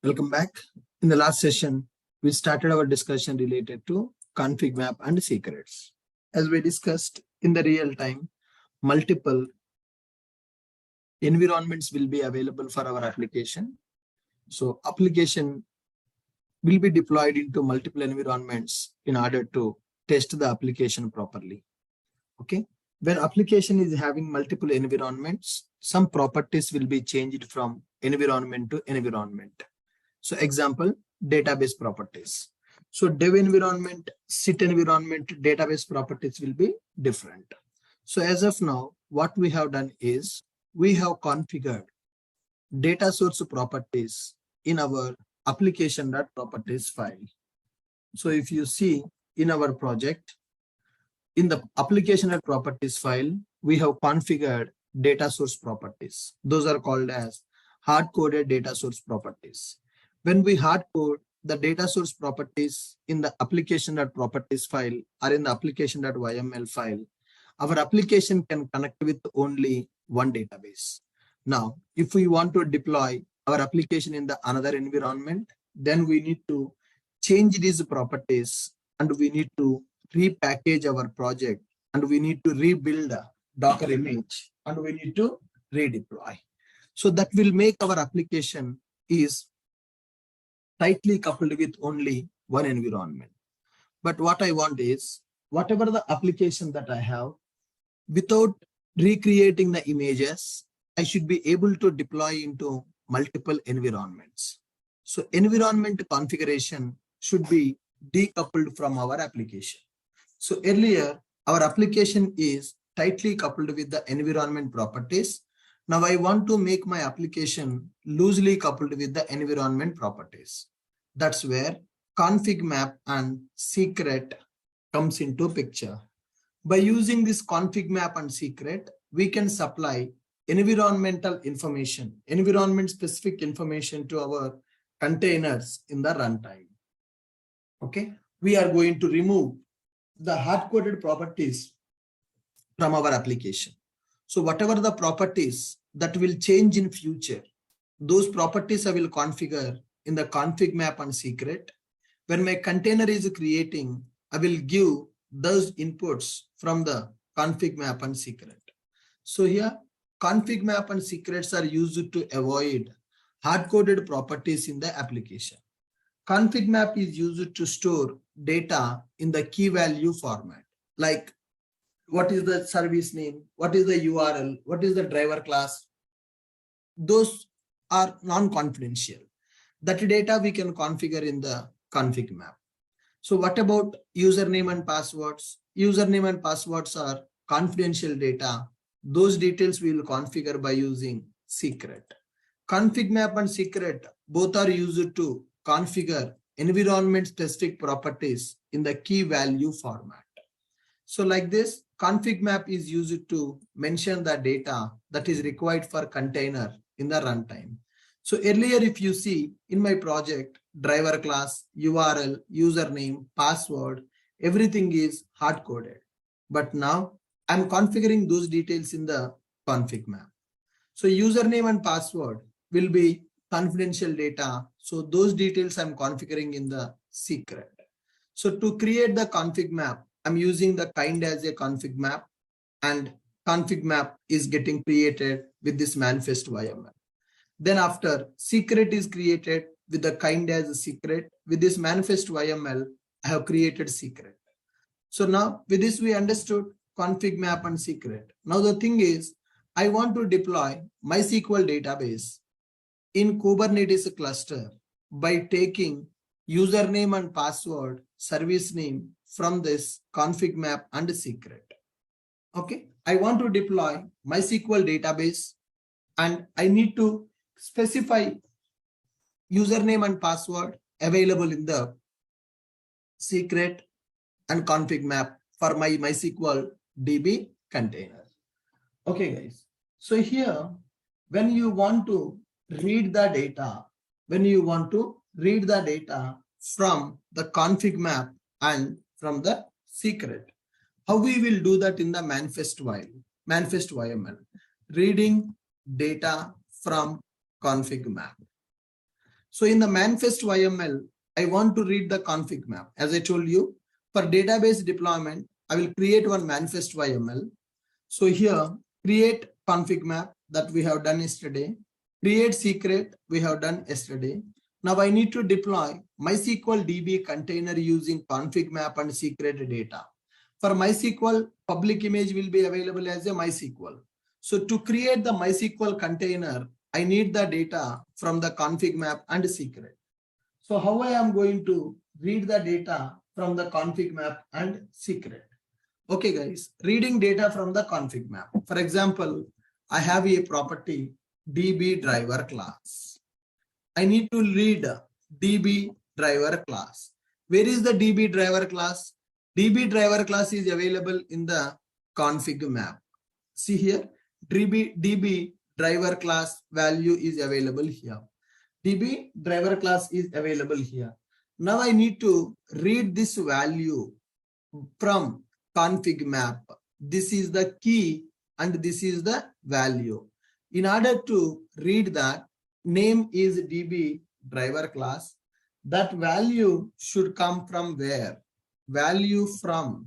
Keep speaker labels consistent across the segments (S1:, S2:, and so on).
S1: Welcome back. In the last session, we started our discussion related to config map and secrets. As we discussed, in the real time, multiple environments will be available for our application. So application will be deployed into multiple environments in order to test the application properly. Okay. When application is having multiple environments, some properties will be changed from environment to environment. So example, database properties. So dev environment, sit environment, database properties will be different. So as of now, what we have done is we have configured data source properties in our application.properties file. So if you see in our project, in the application.properties file, we have configured data source properties. Those are called as hard-coded data source properties. When we hard code the data source properties in the application.properties file or in the application.yml file, our application can connect with only one database. Now, if we want to deploy our application in the another environment, then we need to change these properties and we need to repackage our project and we need to rebuild a Docker image and we need to redeploy. So that will make our application is tightly coupled with only one environment. But what I want is, whatever the application that I have, without recreating the images, I should be able to deploy into multiple environments. So environment configuration should be decoupled from our application. So earlier, our application is tightly coupled with the environment properties. Now I want to make my application loosely coupled with the environment properties. That's where config map and secret comes into picture. By using this config map and secret, we can supply environmental information, environment specific information to our containers in the runtime. Okay, we are going to remove the hard-coded properties from our application. So whatever the properties that will change in future, those properties I will configure in the config map and secret. When my container is creating, I will give those inputs from the config map and secret. So here, config map and secrets are used to avoid hard-coded properties in the application. Config map is used to store data in the key value format, like what is the service name, what is the URL, what is the driver class. Those are non-confidential. That data we can configure in the config map. So what about username and passwords? Username and passwords are confidential data. Those details we will configure by using secret. Config map and secret both are used to configure environment specific properties in the key value format. So like this, config map is used to mention the data that is required for container in the runtime. So earlier, if you see in my project, driver class, URL, username, password, everything is hard coded. But now I'm configuring those details in the config map. So username and password will be confidential data. So those details I'm configuring in the secret. So to create the config map, I'm using the kind as a config map, and config map is getting created with this manifest YML. Then after secret is created with the kind as a secret, with this manifest YML, I have created secret. So now with this we understood config map and secret. Now the thing is, I want to deploy MySQL database in Kubernetes cluster by taking username and password, service name from this config map and secret. Okay, I want to deploy MySQL database and I need to specify username and password available in the secret and config map for my MySQL DB container. Okay, guys. So here, when you want to read the data, from the config map and from the secret, how we will do that in the manifest YML, reading data from config map. So in the manifest YML, I want to read the config map. As I told you, for database deployment, I will create one manifest YML. So here, create config map that we have done yesterday. Create secret we have done yesterday. Now I need to deploy MySQL DB container using config map and secret data. For MySQL, public image will be available as a MySQL. So to create the MySQL container, I need the data from the config map and secret. So how I am going to read the data from the config map and secret? Okay guys, reading data from the config map. For example, I have a property DB driver class. I need to read DB driver class. Where is the DB driver class? DB driver class is available in the config map. See here, DB driver class value is available here. DB driver class is available here. Now I need to read this value from config map. This is the key and this is the value. In order to read that, name is DB driver class. That value should come from where? Value from.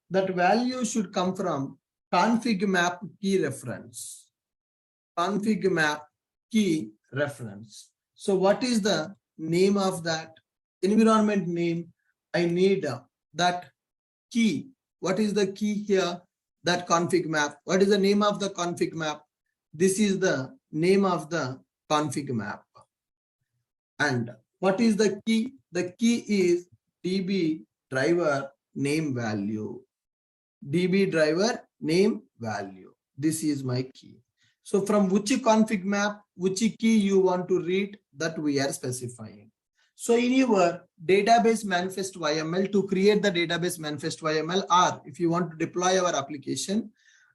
S1: That value should come from config map key reference. Config map key reference. So what is the name of that environment name? I need that key. What is the key here? That config map. What is the name of the config map? This is the name of the config map. And what is the key? The key is DB driver name value. DB driver name value. This is my key. So from which config map, which key you want to read, that we are specifying. So in your database manifest YML, to create the database manifest YML, or if you want to deploy our application,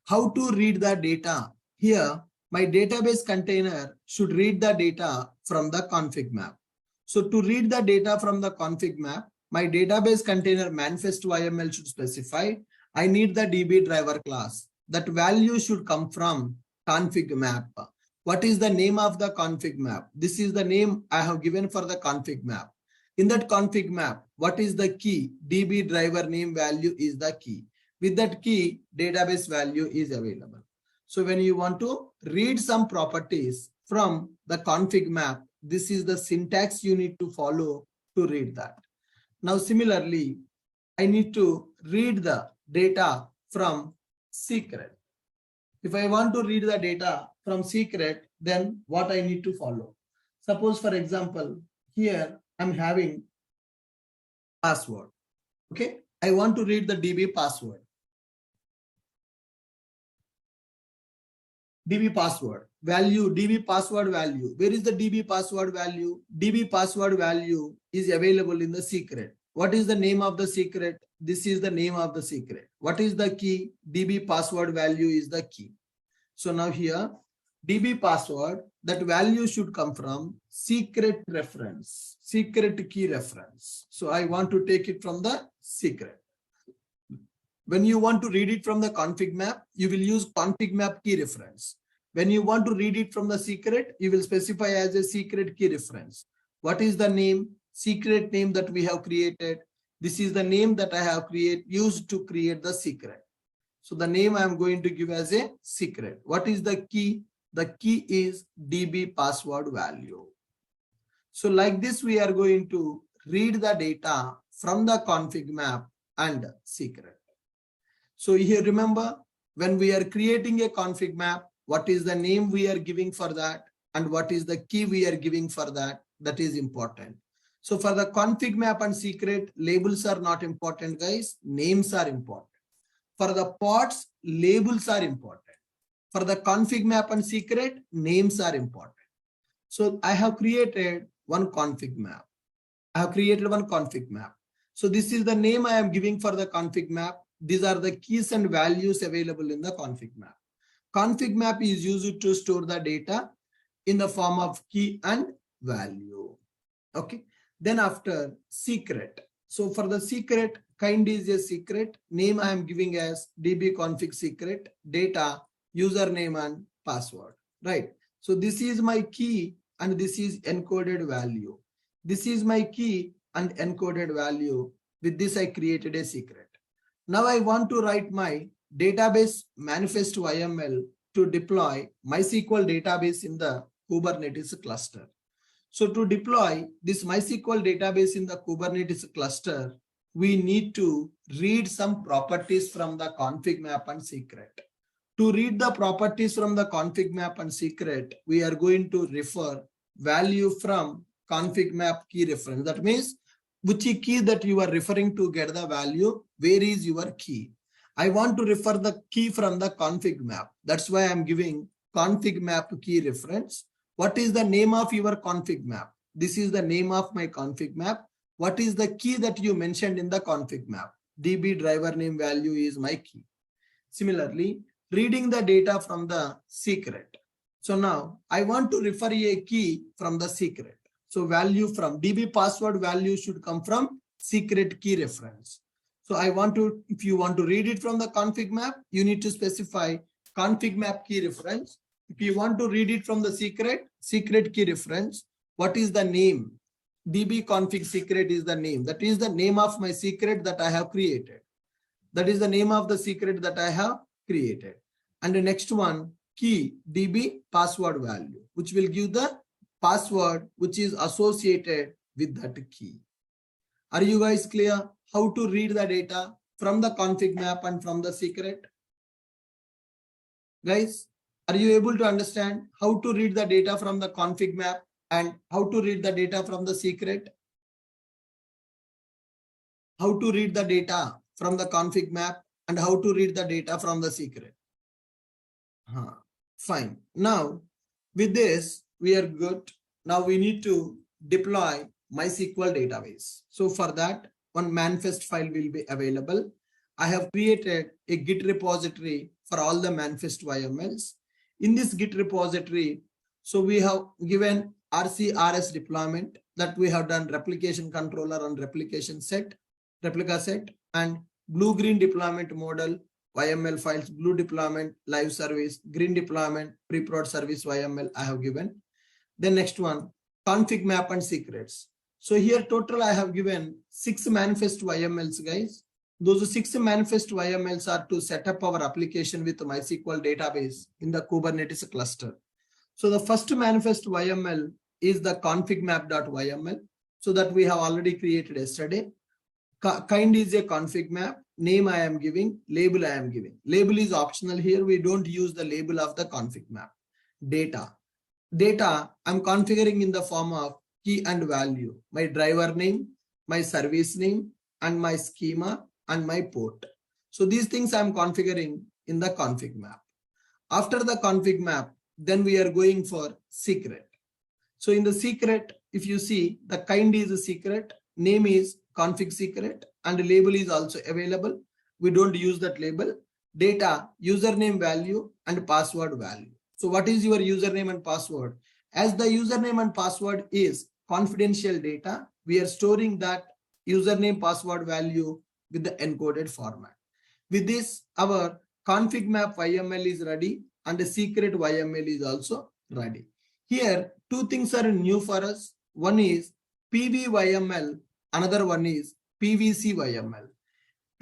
S1: how to read the data? Here, my database container should read the data from the config map. So to read the data from the config map, my database container manifest YML should specify, I need the DB driver class. That value should come from config map. What is the name of the config map? This is the name I have given for the config map. In that config map, what is the key? DB driver name value is the key. With that key, database value is available. So when you want to read some properties from the config map, this is the syntax you need to follow to read that. Now similarly, I need to read the data from secret. If I want to read the data from secret, then what I need to follow? Suppose for example, here I'm having password. Okay, I want to read the DB password. DB password value, DB password value. Where is the DB password value? DB password value is available in the secret. What is the name of the secret? This is the name of the secret. What is the key? DB password value is the key. So now here, DB password, that value should come from secret reference, secret key reference. So I want to take it from the secret. When you want to read it from the config map, you will use config map key reference. When you want to read it from the secret, you will specify as a secret key reference. What is the name? Secret name that we have created. This is the name that I have used to create the secret. So the name I am going to give as a secret. What is the key? The key is DB password value. So like this, we are going to read the data from the config map and secret. So here remember, when we are creating a config map, what is the name we are giving for that and what is the key we are giving for that? That is important. So for the config map and secret, labels are not important, guys. Names are important. For the pods, labels are important. For the config map and secret, names are important. So I have created one config map. So this is the name I am giving for the config map. These are the keys and values available in the config map. Config map is used to store the data in the form of key and value. Okay. Then after secret. So for the secret, kind is a secret. Name I am giving as DB config secret, data, username and password. Right. So this is my key and this is encoded value. This is my key and encoded value. With this, I created a secret. Now I want to write my database manifest YML to deploy MySQL database in the Kubernetes cluster. So to deploy this MySQL database in the Kubernetes cluster, we need to read some properties from the config map and secret. To read the properties from the config map and secret, we are going to refer value from config map key reference. That means which key that you are referring to get the value, where is your key? I want to refer the key from the config map. That's why I'm giving config map key reference. What is the name of your config map? This is the name of my config map. What is the key that you mentioned in the config map? DB driver name value is my key. Similarly, reading the data from the secret. So now I want to refer a key from the secret. So value from DB password value should come from secret key reference. So I want to, if you want to read it from the config map, you need to specify config map key reference. If you want to read it from the secret key reference, what is the name? DB config secret is the name. That is the name of my secret that I have created. That is the name of the secret that I have created. And the next one, key DB password value, which will give the password which is associated with that key. Are you guys clear how to read the data from the config map and from the secret? Guys, are you able to understand how to read the data from the config map and how to read the data from the secret? How to read the data from the config map and how to read the data from the secret? Fine. Now, with this, we are good. Now we need to deploy MySQL database. So for that, one manifest file will be available. I have created a Git repository for all the manifest YMLs. In this Git repository, so we have given RCRS deployment that we have done replication controller and replica set, and blue-green deployment model, YML files, blue deployment, live service, green deployment, pre-prod service YML I have given. The next one, config map and secrets. So here total I have given 6 manifest YMLs, guys. Those 6 manifest YMLs are to set up our application with MySQL database in the Kubernetes cluster. So the first manifest YML is the config map.yml. So that we have already created yesterday. Kind is a config map. Name I am giving, label I am giving. Label is optional here. We don't use the label of the config map. Data I'm configuring in the form of key and value. My driver name, my service name, and my schema and my port. So these things I'm configuring in the config map. After the config map, then we are going for secret. So in the secret, if you see, the kind is a secret, name is config secret, and the label is also available. We don't use that label. Data, username value, and password value. So what is your username and password? As the username and password is confidential data, we are storing that username password value with the encoded format. With this, our config map YML is ready and the secret YML is also ready. Here, 2 things are new for us. One is PV-YML, another one is PVC-YML.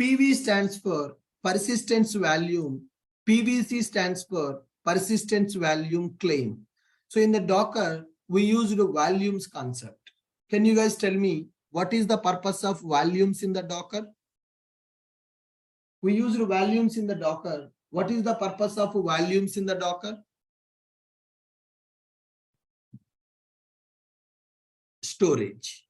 S1: PV stands for persistence volume. PVC stands for persistence volume claim. So in the Docker, we used the volumes concept. Can you guys tell me what is the purpose of volumes in the Docker? We used volumes in the Docker. What is the purpose of volumes in the Docker? Storage.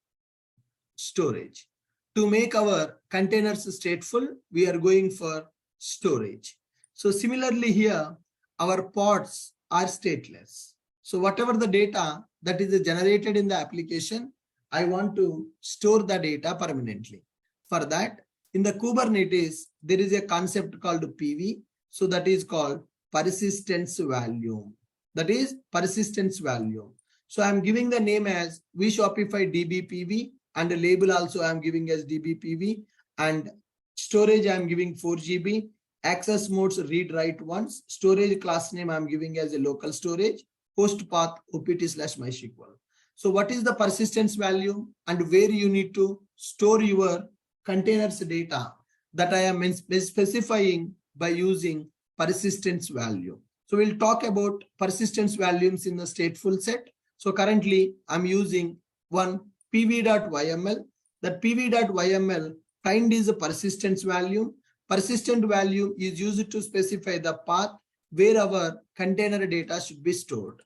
S1: To make our containers stateful, we are going for storage. So similarly here, our pods are stateless. So whatever the data that is generated in the application, I want to store the data permanently. For that, in the Kubernetes, there is a concept called PV. So that is called persistence volume. That is persistence volume. So I'm giving the name as vShopify DBPV, and the label also I'm giving as DBPV, and storage I'm giving 4 GB. Access modes read write once. Storage class name I'm giving as a local storage. host path opt/mysql. So what is the persistence value and where you need to store your containers data that I am specifying by using persistence value. So we'll talk about persistence values in the stateful set. So currently I'm using one pv.yml. That pv.yml kind is a persistence value. Persistent value is used to specify the path where our container data should be stored.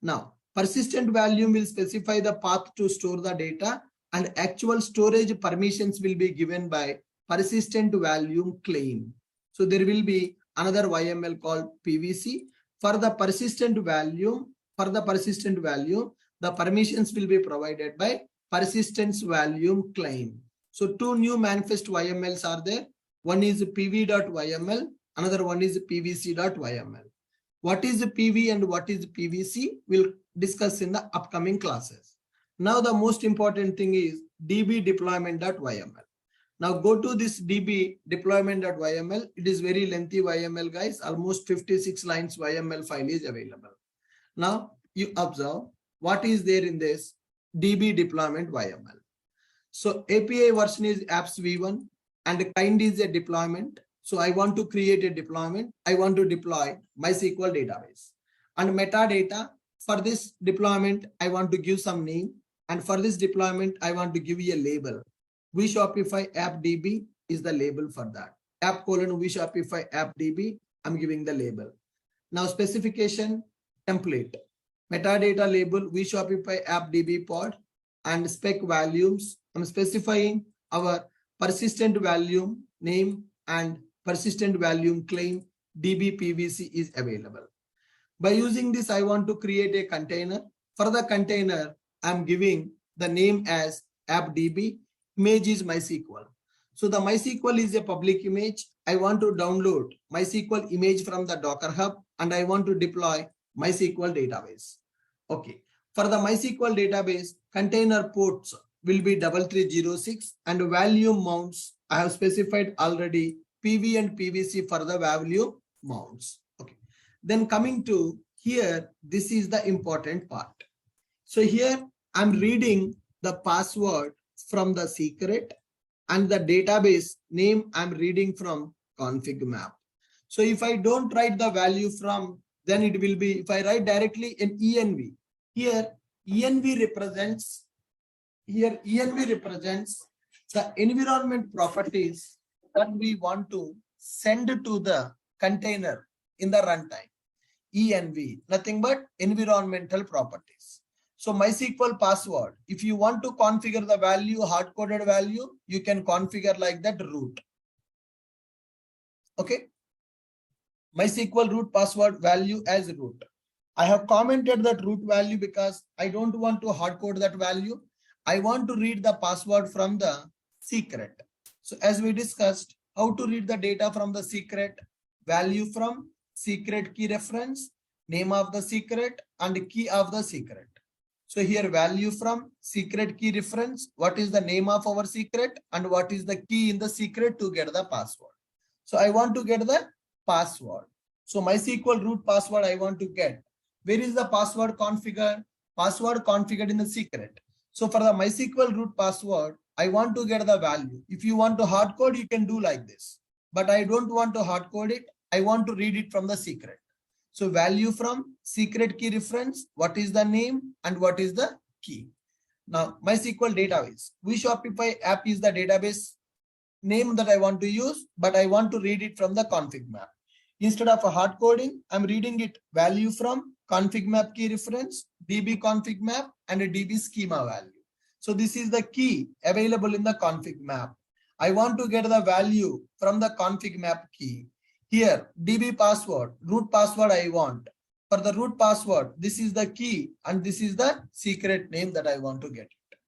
S1: Now, persistent value will specify the path to store the data, and actual storage permissions will be given by persistent value claim. So there will be another YML called PVC. For the persistent value, the permissions will be provided by persistence value claim. So two new manifest YMLs are there. One is pv.yml, another one is pvc.yml. What is PV and what is PVC? We'll discuss in the upcoming classes. Now the most important thing is db deployment.yml. Now go to this db deployment.yml. It is very lengthy YML, guys. Almost 56 lines YML file is available. Now you observe what is there in this db deployment YML. So API version is apps v1 and kind is a deployment. So I want to create a deployment. I want to deploy MySQL database. And metadata, for this deployment, I want to give some name. And for this deployment, I want to give you a label. vShopify AppDB is the label for that. App : vShopify AppDB, I'm giving the label. Now specification template. Metadata label vShopify AppDB pod and spec values. I'm specifying our persistent value name and persistent value claim dbpvc is available. By using this, I want to create a container. For the container, I'm giving the name as appdb. Image is MySQL. So the MySQL is a public image. I want to download MySQL image from the Docker Hub and I want to deploy MySQL database. Okay. For the MySQL database, container ports will be 3306 and value mounts. I have specified already PV and PVC for the value mounts. Okay. Then coming to here, this is the important part. So here I'm reading the password from the secret and the database name I'm reading from config map. So if I don't write the value from, then it will be, if I write directly in env, here env represents the environment properties that we want to send to the container in the runtime. env, nothing but environmental properties. So MySQL password, if you want to configure the value, hard-coded value, you can configure like that root. Okay. MySQL root password value as root. I have commented that root value because I don't want to hard-code that value. I want to read the password from the secret. So as we discussed, how to read the data from the secret, value from secret key reference, name of the secret and key of the secret. So here value from secret key reference, what is the name of our secret and what is the key in the secret to get the password. So I want to get the password. So MySQL root password I want to get. Where is the password configured? Password configured in the secret. So for the MySQL root password, I want to get the value. If you want to hard code, you can do like this. But I don't want to hard code it. I want to read it from the secret. So value from secret key reference, what is the name and what is the key. Now MySQL database. vShopify app is the database name that I want to use, but I want to read it from the config map. Instead of a hard coding, I'm reading it value from config map key reference, db config map and a db schema value. So this is the key available in the config map. I want to get the value from the config map key. Here, db password, root password I want. For the root password, this is the key and this is the secret name that I want to get it.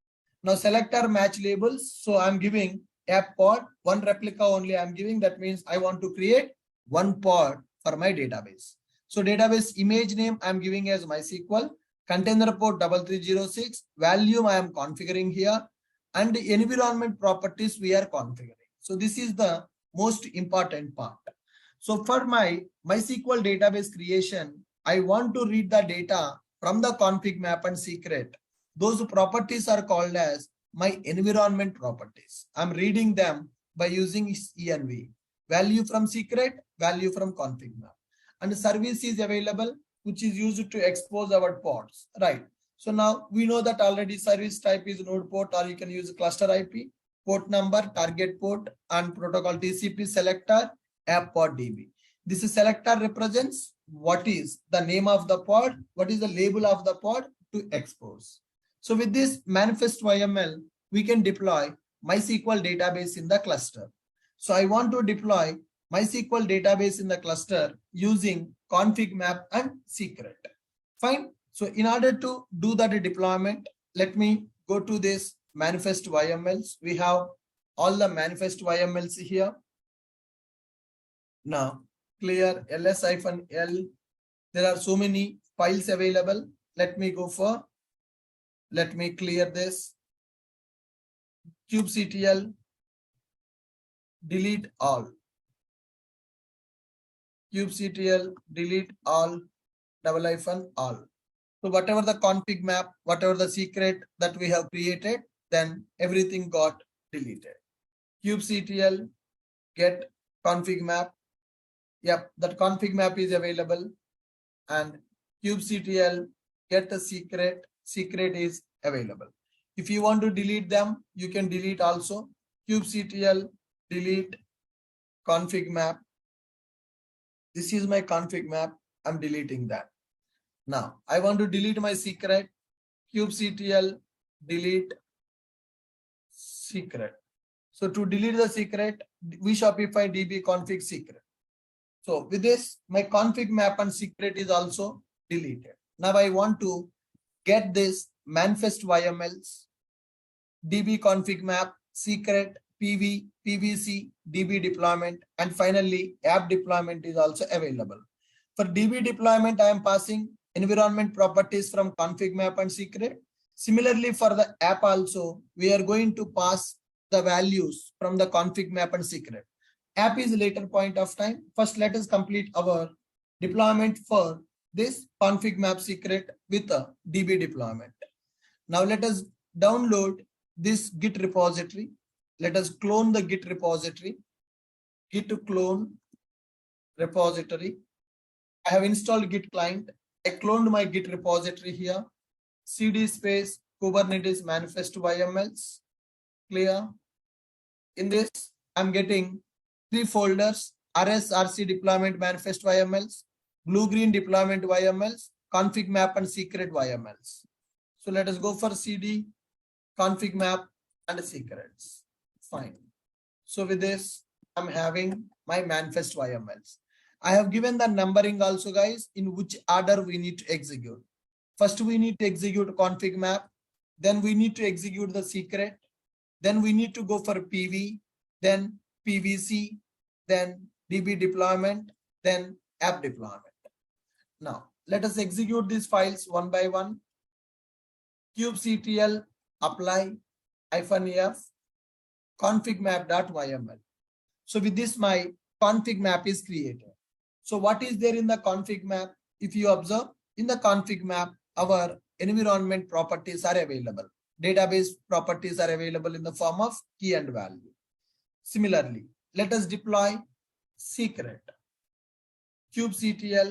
S1: Now selector match labels. So I'm giving app pod, one replica only I'm giving. That means I want to create one pod for my database. So database image name I'm giving as MySQL, container port 3306, value I am configuring here, and the environment properties we are configuring. So this is the most important part. So for my MySQL database creation, I want to read the data from the config map and secret. Those properties are called as my environment properties. I'm reading them by using env. Value from secret, value from config map. And service is available, which is used to expose our pods, right? So now we know that already service type is node port, or you can use cluster IP, port number, target port, and protocol TCP selector, app pod DB. This selector represents what is the name of the pod, what is the label of the pod to expose. So with this manifest YML, we can deploy MySQL database in the cluster. So I want to deploy MySQL database in the cluster using config map and secret. Fine. So in order to do that deployment, let me go to this manifest YMLs. We have all the manifest YMLs here. Now clear ls-l. There are so many files available. Let me clear this. kubectl, delete all. kubectl, delete all, all. So whatever the config map, whatever the secret that we have created, then everything got deleted. kubectl, get config map. Yep, that config map is available. And kubectl, get the secret is available. If you want to delete them, you can delete also. kubectl, delete config map. This is my config map. I'm deleting that. Now I want to delete my secret. kubectl, delete secret. So to delete the secret, vShopify db config secret. So with this, my config map and secret is also deleted. Now I want to get this manifest YMLs, db config map, secret, PV, PVC, DB deployment, and finally app deployment is also available. For DB deployment, I am passing environment properties from config map and secret. Similarly, for the app also, we are going to pass the values from the config map and secret. App is a later point of time. First, let us complete our deployment for this config map secret with a DB deployment. Now let us download this Git repository. Let us clone the Git repository. Git to clone repository. I have installed Git client. I cloned my Git repository here. cd space Kubernetes manifest YMLs. Clear. In this, I'm getting 3 folders: RC deployment manifest YMLs, blue green deployment YMLs, config map and secret YMLs. So let us go for CD, config map and secrets. Fine. So with this, I'm having my manifest YMLs. I have given the numbering also, guys, in which order we need to execute. First, we need to execute config map. Then we need to execute the secret. Then we need to go for PV, then PVC, then DB deployment, then app deployment. Now, let us execute these files one by one. kubectl apply -f config map.yml. So with this, my config map is created. So what is there in the config map? If you observe, in the config map, our environment properties are available. Database properties are available in the form of key and value. Similarly, let us deploy secret. kubectl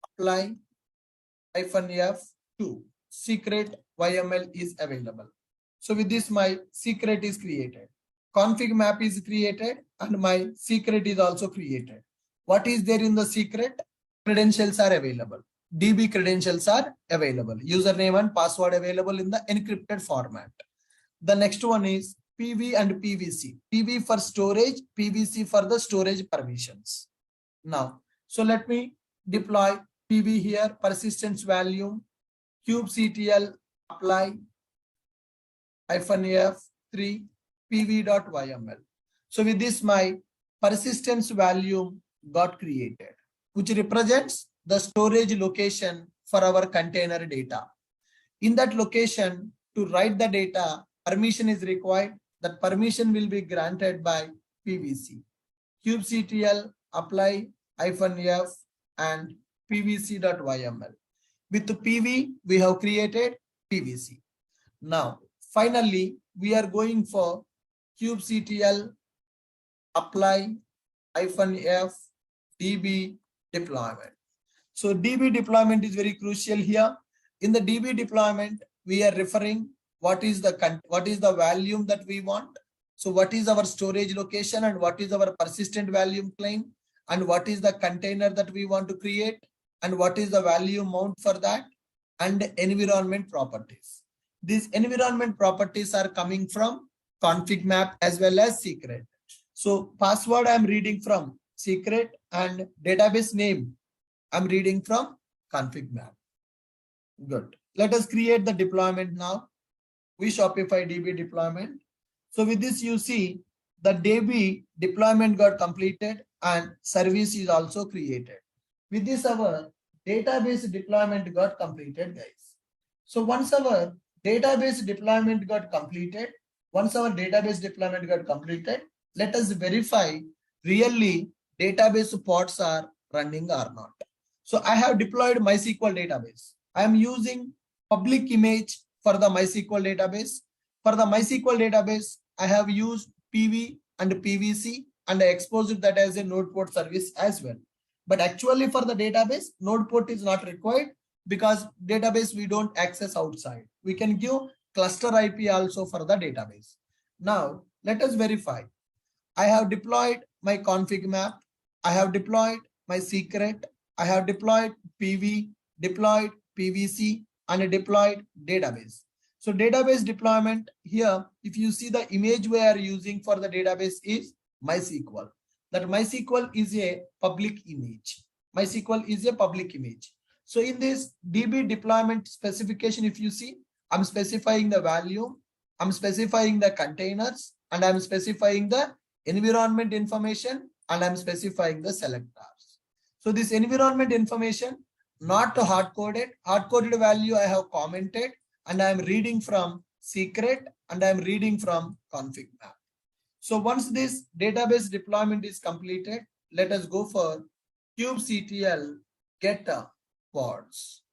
S1: apply -f2 secret YML is available. So with this, my secret is created. Config map is created and my secret is also created. What is there in the secret? Credentials are available. DB credentials are available. Username and password available in the encrypted format. The next one is PV and PVC. PV for storage, PVC for the storage permissions. Now, so let me deploy PV here, persistence value, kubectl apply -f3 pv.yml. So with this, my persistence value got created, which represents the storage location for our container data. In that location, to write the data, permission is required. That permission will be granted by PVC. kubectl apply -f and pvc.yml. With PV, we have created PVC. Now, finally, we are going for kubectl apply -f db deployment. So db deployment is very crucial here. In the db deployment, we are referring what is the volume that we want. So what is our storage location and what is our persistent volume claim and what is the container that we want to create and what is the value mount for that and environment properties. These environment properties are coming from config map as well as secret. So password I'm reading from secret and database name I'm reading from config map. Good. Let us create the deployment now. We Shopify DB deployment. So with this, you see the DB deployment got completed and service is also created. With this, our database deployment got completed, guys. So once our database deployment got completed, let us verify really database pods are running or not. So I have deployed MySQL database. I am using public image for the MySQL database. For the MySQL database, I have used PV and PVC and I exposed that as a node port service as well. But actually for the database, node port is not required because database we don't access outside. We can give cluster IP also for the database. Now let us verify. I have deployed my config map. I have deployed my secret. I have deployed PV, deployed PVC and deployed database. So database deployment here, if you see the image we are using for the database is MySQL. That MySQL is a public image. MySQL is a public image. So in this DB deployment specification, if you see, I'm specifying the value, I'm specifying the containers, and I'm specifying the environment information, and I'm specifying the selectors. So this environment information, not hard-coded. Hard-coded value I have commented, and I'm reading from secret, and I'm reading from config map. So once this database deployment is completed, let us go for kubectl get pods.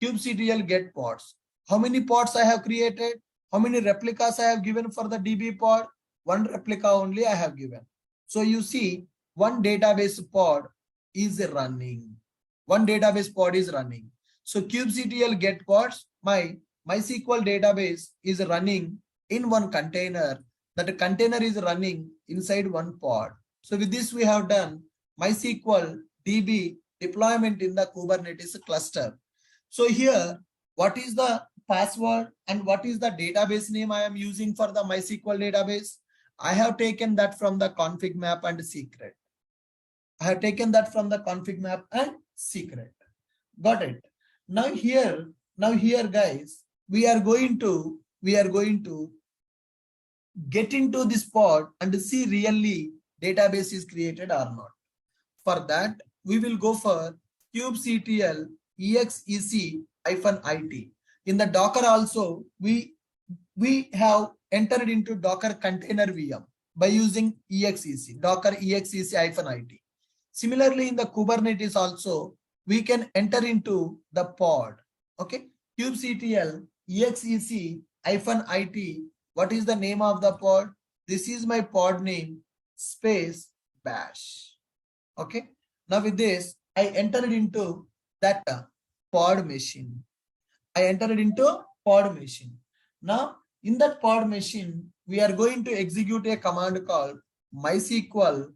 S1: Kubectl get pods. How many pods I have created? How many replicas I have given for the DB pod? One replica only I have given. So you see, one database pod is running. One database pod is running. So kubectl get pods, my MySQL database is running in one container. That container is running inside one pod. So with this, we have done MySQL DB deployment in the Kubernetes cluster. So here, what is the password and what is the database name I am using for the MySQL database? I have taken that from the config map and secret. I have taken that from the config map and secret. Got it. Now here, guys, we are going to get into this pod and see really database is created or not. For that, we will go for kubectl exec-it. In the Docker also, we have entered into Docker container VM by using exec, Docker exec-it. Similarly, in the Kubernetes also, we can enter into the pod. Okay, kubectl exec-it. What is the name of the pod? This is my pod name, space bash. Okay. Now with this, I entered into that pod machine. Now in that pod machine, we are going to execute a command called MySQL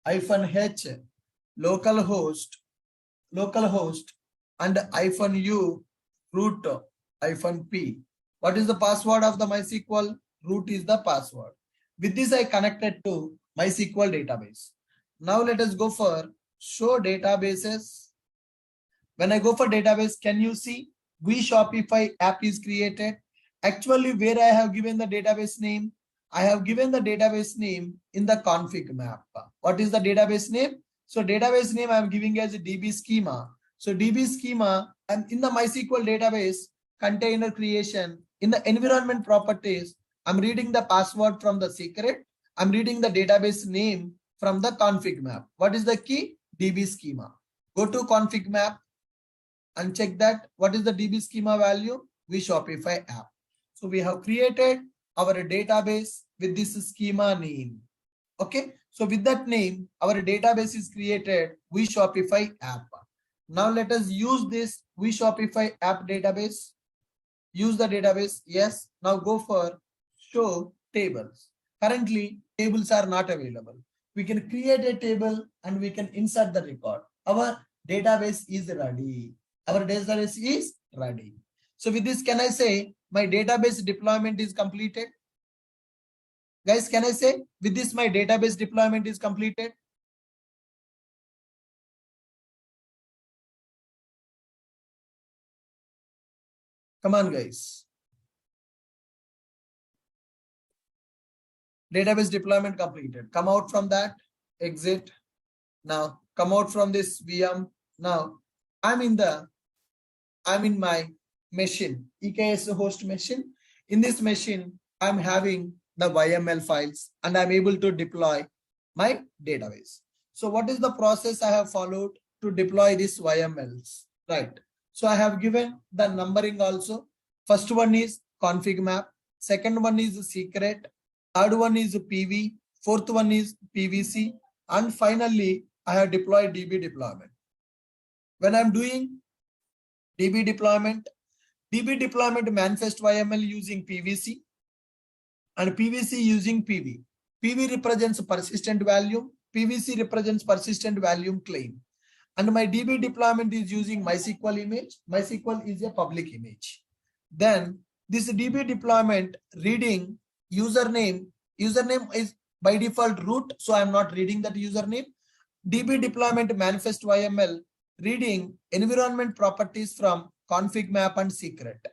S1: -h localhost and -u root -p. What is the password of the MySQL? Root is the password. With this, I connected to MySQL database. Now let us go for show databases. When I go for database, can you see we Shopify app is created? Actually, where I have given the database name, I have given the database name in the config map. What is the database name? So database name I am giving as a DB schema. So DB schema, and in the MySQL database container creation, in the environment properties, I'm reading the password from the secret. I'm reading the database name from the config map. What is the key? DB schema. Go to config map. and check that what is the DB schema value? We Shopify app. So we have created our database with this schema name. Okay, so with that name, our database is created, we Shopify app. Now let us use this we Shopify app database. Use the database. Yes. Now go for show tables. Currently, tables are not available. We can create a table and we can insert the record. Our database is ready. Our database is ready. So with this, can I say my database deployment is completed? Guys, can I say with this, my database deployment is completed? Come on, guys. Database deployment completed. Come out from that, exit. Now come out from this VM. Now I'm in my machine, EKS host machine. In this machine, I'm having the YML files and I'm able to deploy my database. So what is the process I have followed to deploy these YMLs? Right. So I have given the numbering also. First one is config map. Second one is secret. Third one is PV. Fourth one is PVC. And finally, I have deployed DB deployment. When I'm doing DB deployment manifest YML using PVC and PVC using PV. PV represents persistent volume. PVC represents persistent volume claim. And my DB deployment is using MySQL image. MySQL is a public image. Then this DB deployment reading username is by default root. So I'm not reading that username. DB deployment manifest YML reading environment properties from config map and secret.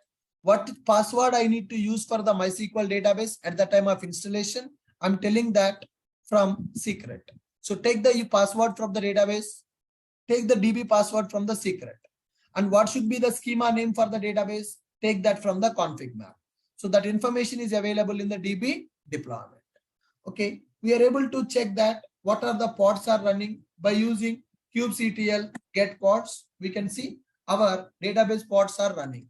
S1: What password I need to use for the MySQL database at the time of installation? I'm telling that from secret. So take the password from the database, take the DB password from the secret. And what should be the schema name for the database? Take that from the config map. So that information is available in the DB deployment. Okay, we are able to check that what are the pods are running by using kubectl get pods. We can see our database pods are running.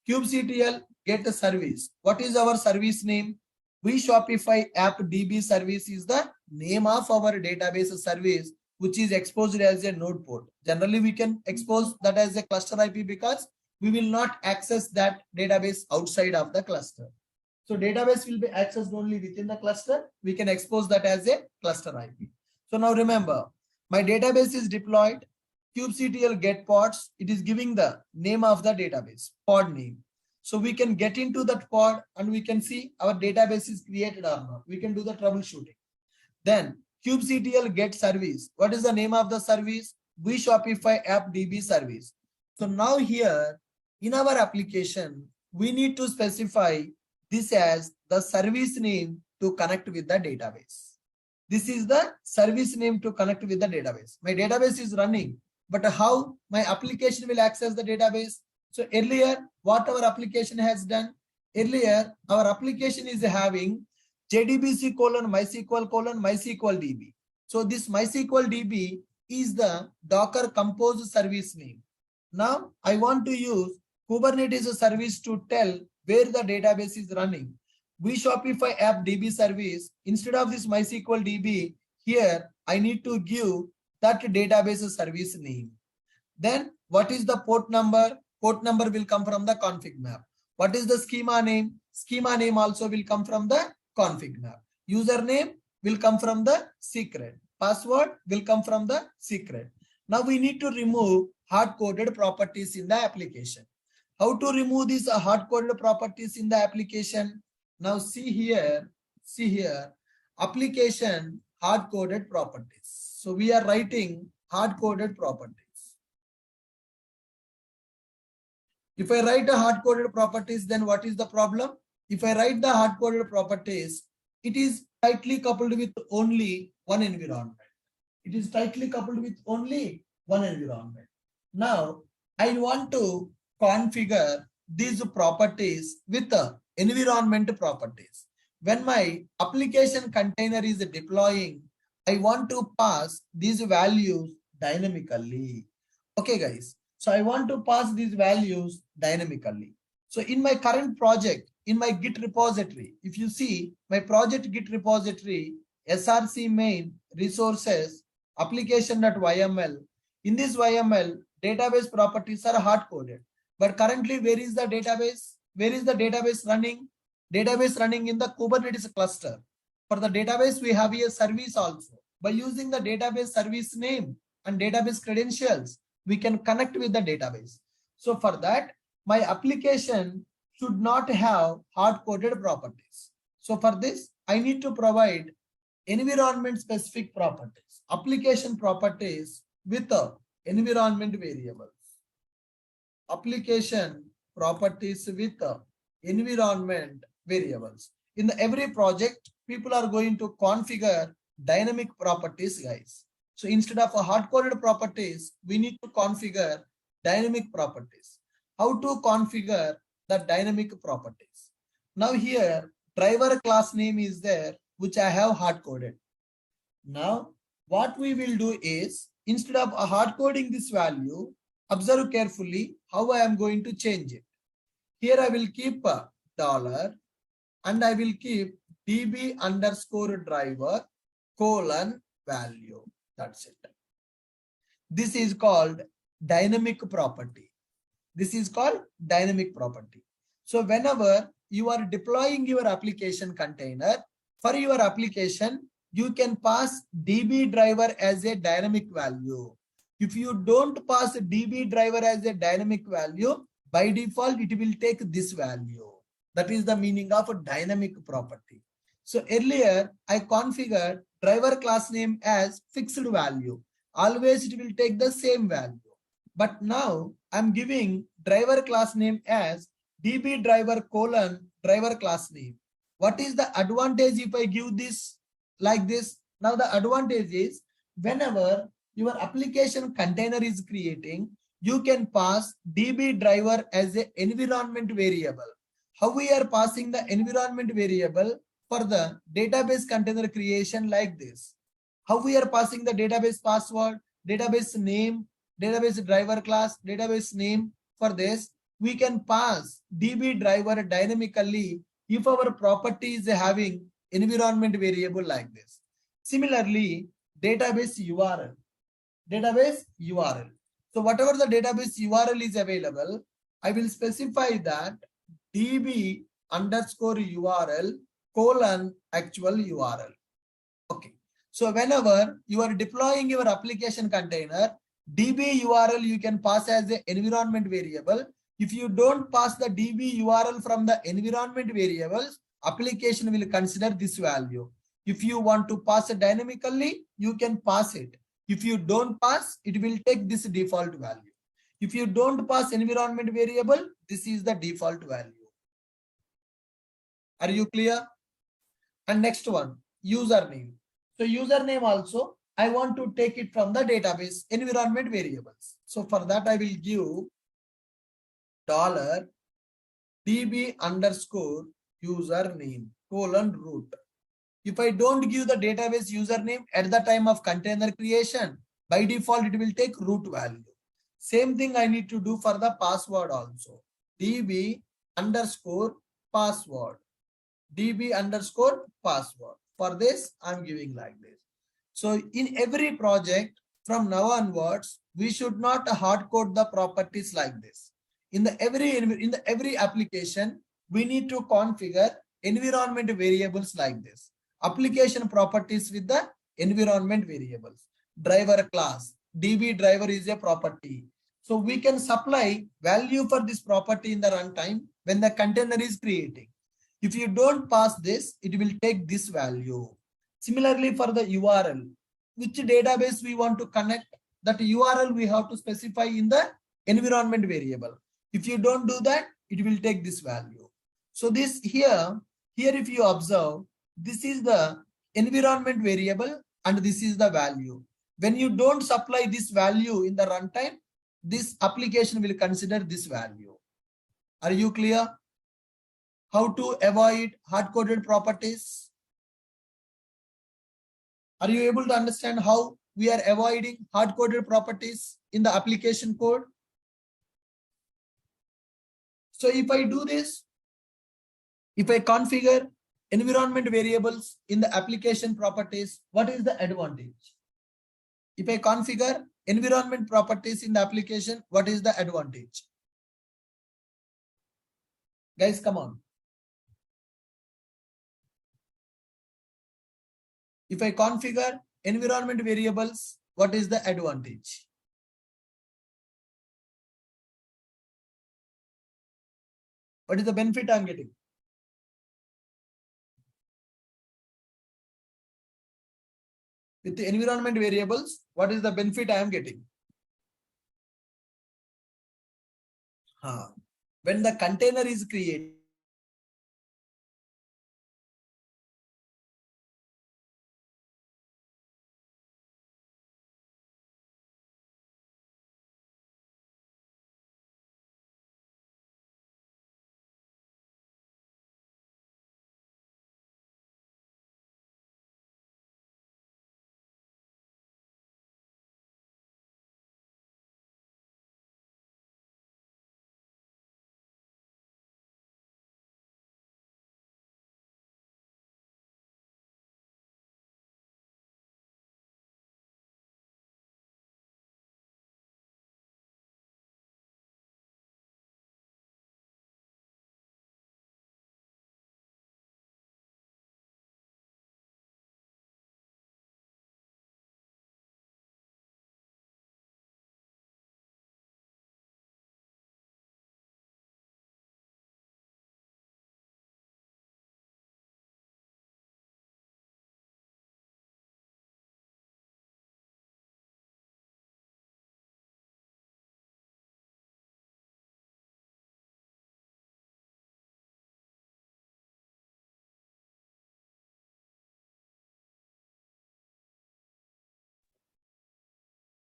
S1: kubectl get a service. What is our service name? We Shopify app DB service is the name of our database service, which is exposed as a node port. Generally, we can expose that as a cluster IP because we will not access that database outside of the cluster. So database will be accessed only within the cluster. We can expose that as a cluster IP. So now remember, my database is deployed. kubectl get pods. It is giving the name of the database, pod name. So we can get into that pod and we can see our database is created or not. We can do the troubleshooting. Then kubectl get service. What is the name of the service? We Shopify app DB service. So now here in our application, we need to specify this as the service name to connect with the database. This is the service name to connect with the database. My database is running, but how my application will access the database? So earlier, what our application has done? Earlier, our application is having JDBC MySQL MySQL DB. So this MySQL DB is the Docker Compose service name. Now I want to use Kubernetes service to tell where the database is running. We Shopify app DB service. Instead of this MySQL DB, here I need to give that database service name. Then what is the port number? Port number will come from the config map. What is the schema name? Schema name also will come from the config map. Username will come from the secret. Password will come from the secret. Now we need to remove hard-coded properties in the application. How to remove these hard-coded properties in the application? Now see here, application hard-coded properties. So we are writing hard-coded properties. If I write a hard-coded properties, then what is the problem? If I write the hard-coded properties, it is tightly coupled with only one environment. It is tightly coupled with only one environment. Now, I want to configure these properties with the environment properties. When my application container is deploying, I want to pass these values dynamically. Okay, guys. So I want to pass these values dynamically. So in my current project, in my Git repository, if you see my project Git repository, src main resources application.yml, in this YML, database properties are hard coded. But currently, where is the database? Where is the database running? Database running in the Kubernetes cluster. For the database, we have a service also. By using the database service name and database credentials, we can connect with the database. So for that, my application should not have hard-coded properties. So for this, I need to provide environment-specific properties, application properties with environment variables. Application properties with environment variables. In every project, people are going to configure dynamic properties, guys. So instead of a hard-coded properties, we need to configure dynamic properties. How to configure the dynamic properties? Now here, driver class name is there, which I have hard-coded. Now, what we will do is, instead of hard-coding this value, observe carefully how I am going to change it. Here I will keep a dollar and I will keep db underscore driver colon value. That's it. This is called dynamic property. This is called dynamic property. So whenever you are deploying your application container, for your application, you can pass db driver as a dynamic value. If you don't pass db driver as a dynamic value, by default, it will take this value. That is the meaning of a dynamic property. So earlier, I configured driver class name as fixed value. Always it will take the same value. But now I'm giving driver class name as db driver colon driver class name. What is the advantage if I give this like this? Now the advantage is whenever your application container is creating, you can pass db driver as an environment variable. How we are passing the environment variable for the database container creation like this? How we are passing the database password, database name, database driver class, database name. For this, we can pass db driver dynamically if our property is having environment variable like this. Similarly, database URL. Database URL. So whatever the database URL is available, I will specify that db underscore URL colon actual URL. Okay. So whenever you are deploying your application container, db URL you can pass as an environment variable. If you don't pass the db URL from the environment variables, application will consider this value. If you want to pass it dynamically, you can pass it. If you don't pass, it will take this default value. If you don't pass environment variable, this is the default value. Are you clear? And next one, username. So username also, I want to take it from the database environment variables. So for that, I will give $db underscore username colon root. If I don't give the database username at the time of container creation, by default, it will take root value. Same thing I need to do for the password also. db underscore password. db underscore password. For this, I'm giving like this. So in every project from now onwards, we should not hard code the properties like this. In every application, we need to configure environment variables like this. Application properties with the environment variables. Driver class. db driver is a property. So we can supply value for this property in the runtime when the container is creating. If you don't pass this, it will take this value. Similarly, for the URL, which database we want to connect, that URL we have to specify in the environment variable. If you don't do that, it will take this value. So this here if you observe, this is the environment variable and this is the value. When you don't supply this value in the runtime, this application will consider this value. Are you clear? How to avoid hard-coded properties? Are you able to understand how we are avoiding hard-coded properties in the application code? So if I do this, if I configure environment variables in the application properties, what is the advantage? If I configure environment properties in the application, what is the advantage? Guys, come on. If I configure environment variables, what is the advantage? What is the benefit I'm getting? With the environment variables, what is the benefit I am getting? When the container is created,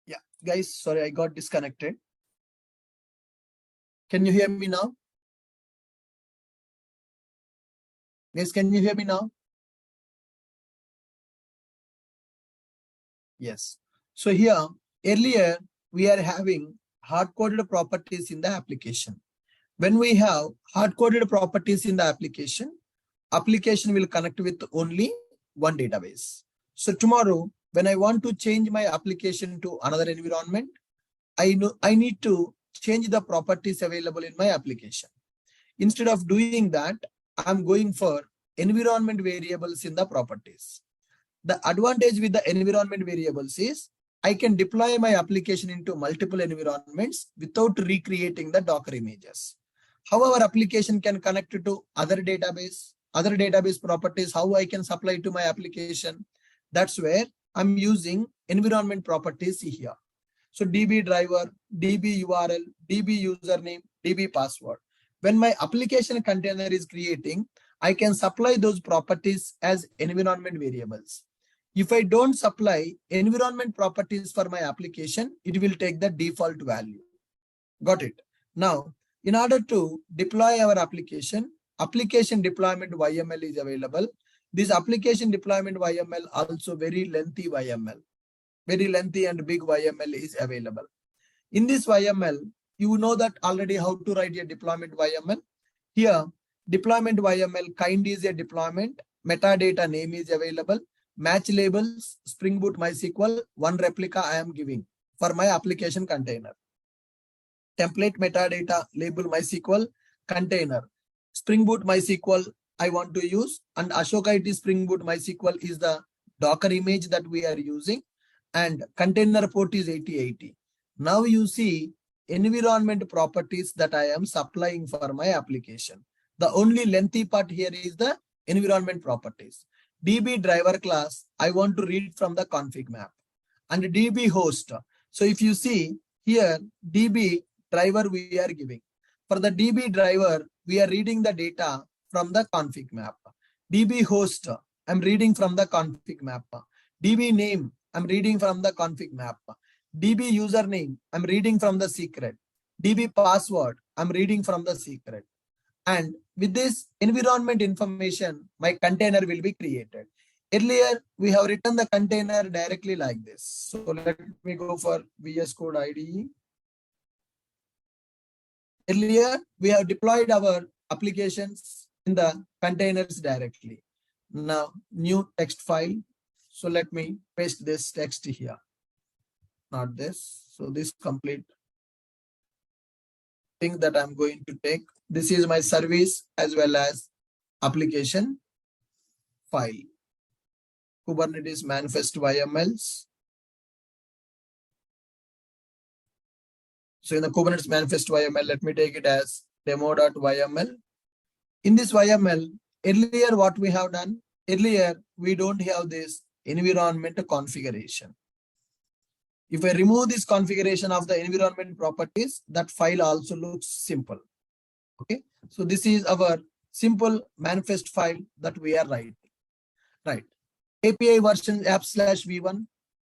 S1: yeah, guys, sorry, I got disconnected. Can you hear me now? Guys, can you hear me now? Yes. So here, earlier, we are having hard-coded properties in the application. When we have hard-coded properties in the application will connect with only one database. So tomorrow, when I want to change my application to another environment, I need to change the properties available in my application. Instead of doing that, I'm going for environment variables in the properties. The advantage with the environment variables is I can deploy my application into multiple environments without recreating the Docker images. How our application can connect to other database properties, how I can supply to my application. That's where I'm using environment properties here. So DB driver, DB URL, DB username, DB password. When my application container is creating, I can supply those properties as environment variables. If I don't supply environment properties for my application, it will take the default value. Got it? Now, in order to deploy our application deployment YML is available. This application deployment YML also very lengthy YML. Very lengthy and big YML is available. In this YML, you know that already how to write a deployment YML. Here, deployment YML kind is a deployment, metadata name is available, match labels, Spring Boot MySQL, one replica I am giving for my application container. Template metadata label MySQL container. Spring Boot MySQL I want to use, and Ashoka IT Spring Boot MySQL is the Docker image that we are using, and container port is 8080. Now you see environment properties that I am supplying for my application. The only lengthy part here is the environment properties. DB driver class, I want to read from the config map, and DB host. So if you see here, DB driver we are giving. For the DB driver, we are reading the data from the config map. DB host, I'm reading from the config map. DB name, I'm reading from the config map. DB username, I'm reading from the secret. DB password, I'm reading from the secret. And with this environment information, my container will be created. Earlier, we have written the container directly like this. So let me go for VS Code IDE. Earlier, we have deployed our applications in the containers directly. Now, new text file. So let me paste this text here. Not this. So this complete thing that I'm going to take. This is my service as well as application file. Kubernetes manifest YMLs. So in the Kubernetes manifest YML, let me take it as demo.yml. In this YML, earlier what we have done, earlier we don't have this environment configuration. If I remove this configuration of the environment properties, that file also looks simple. Okay, so this is our simple manifest file that we are writing. Right. API version app/v1.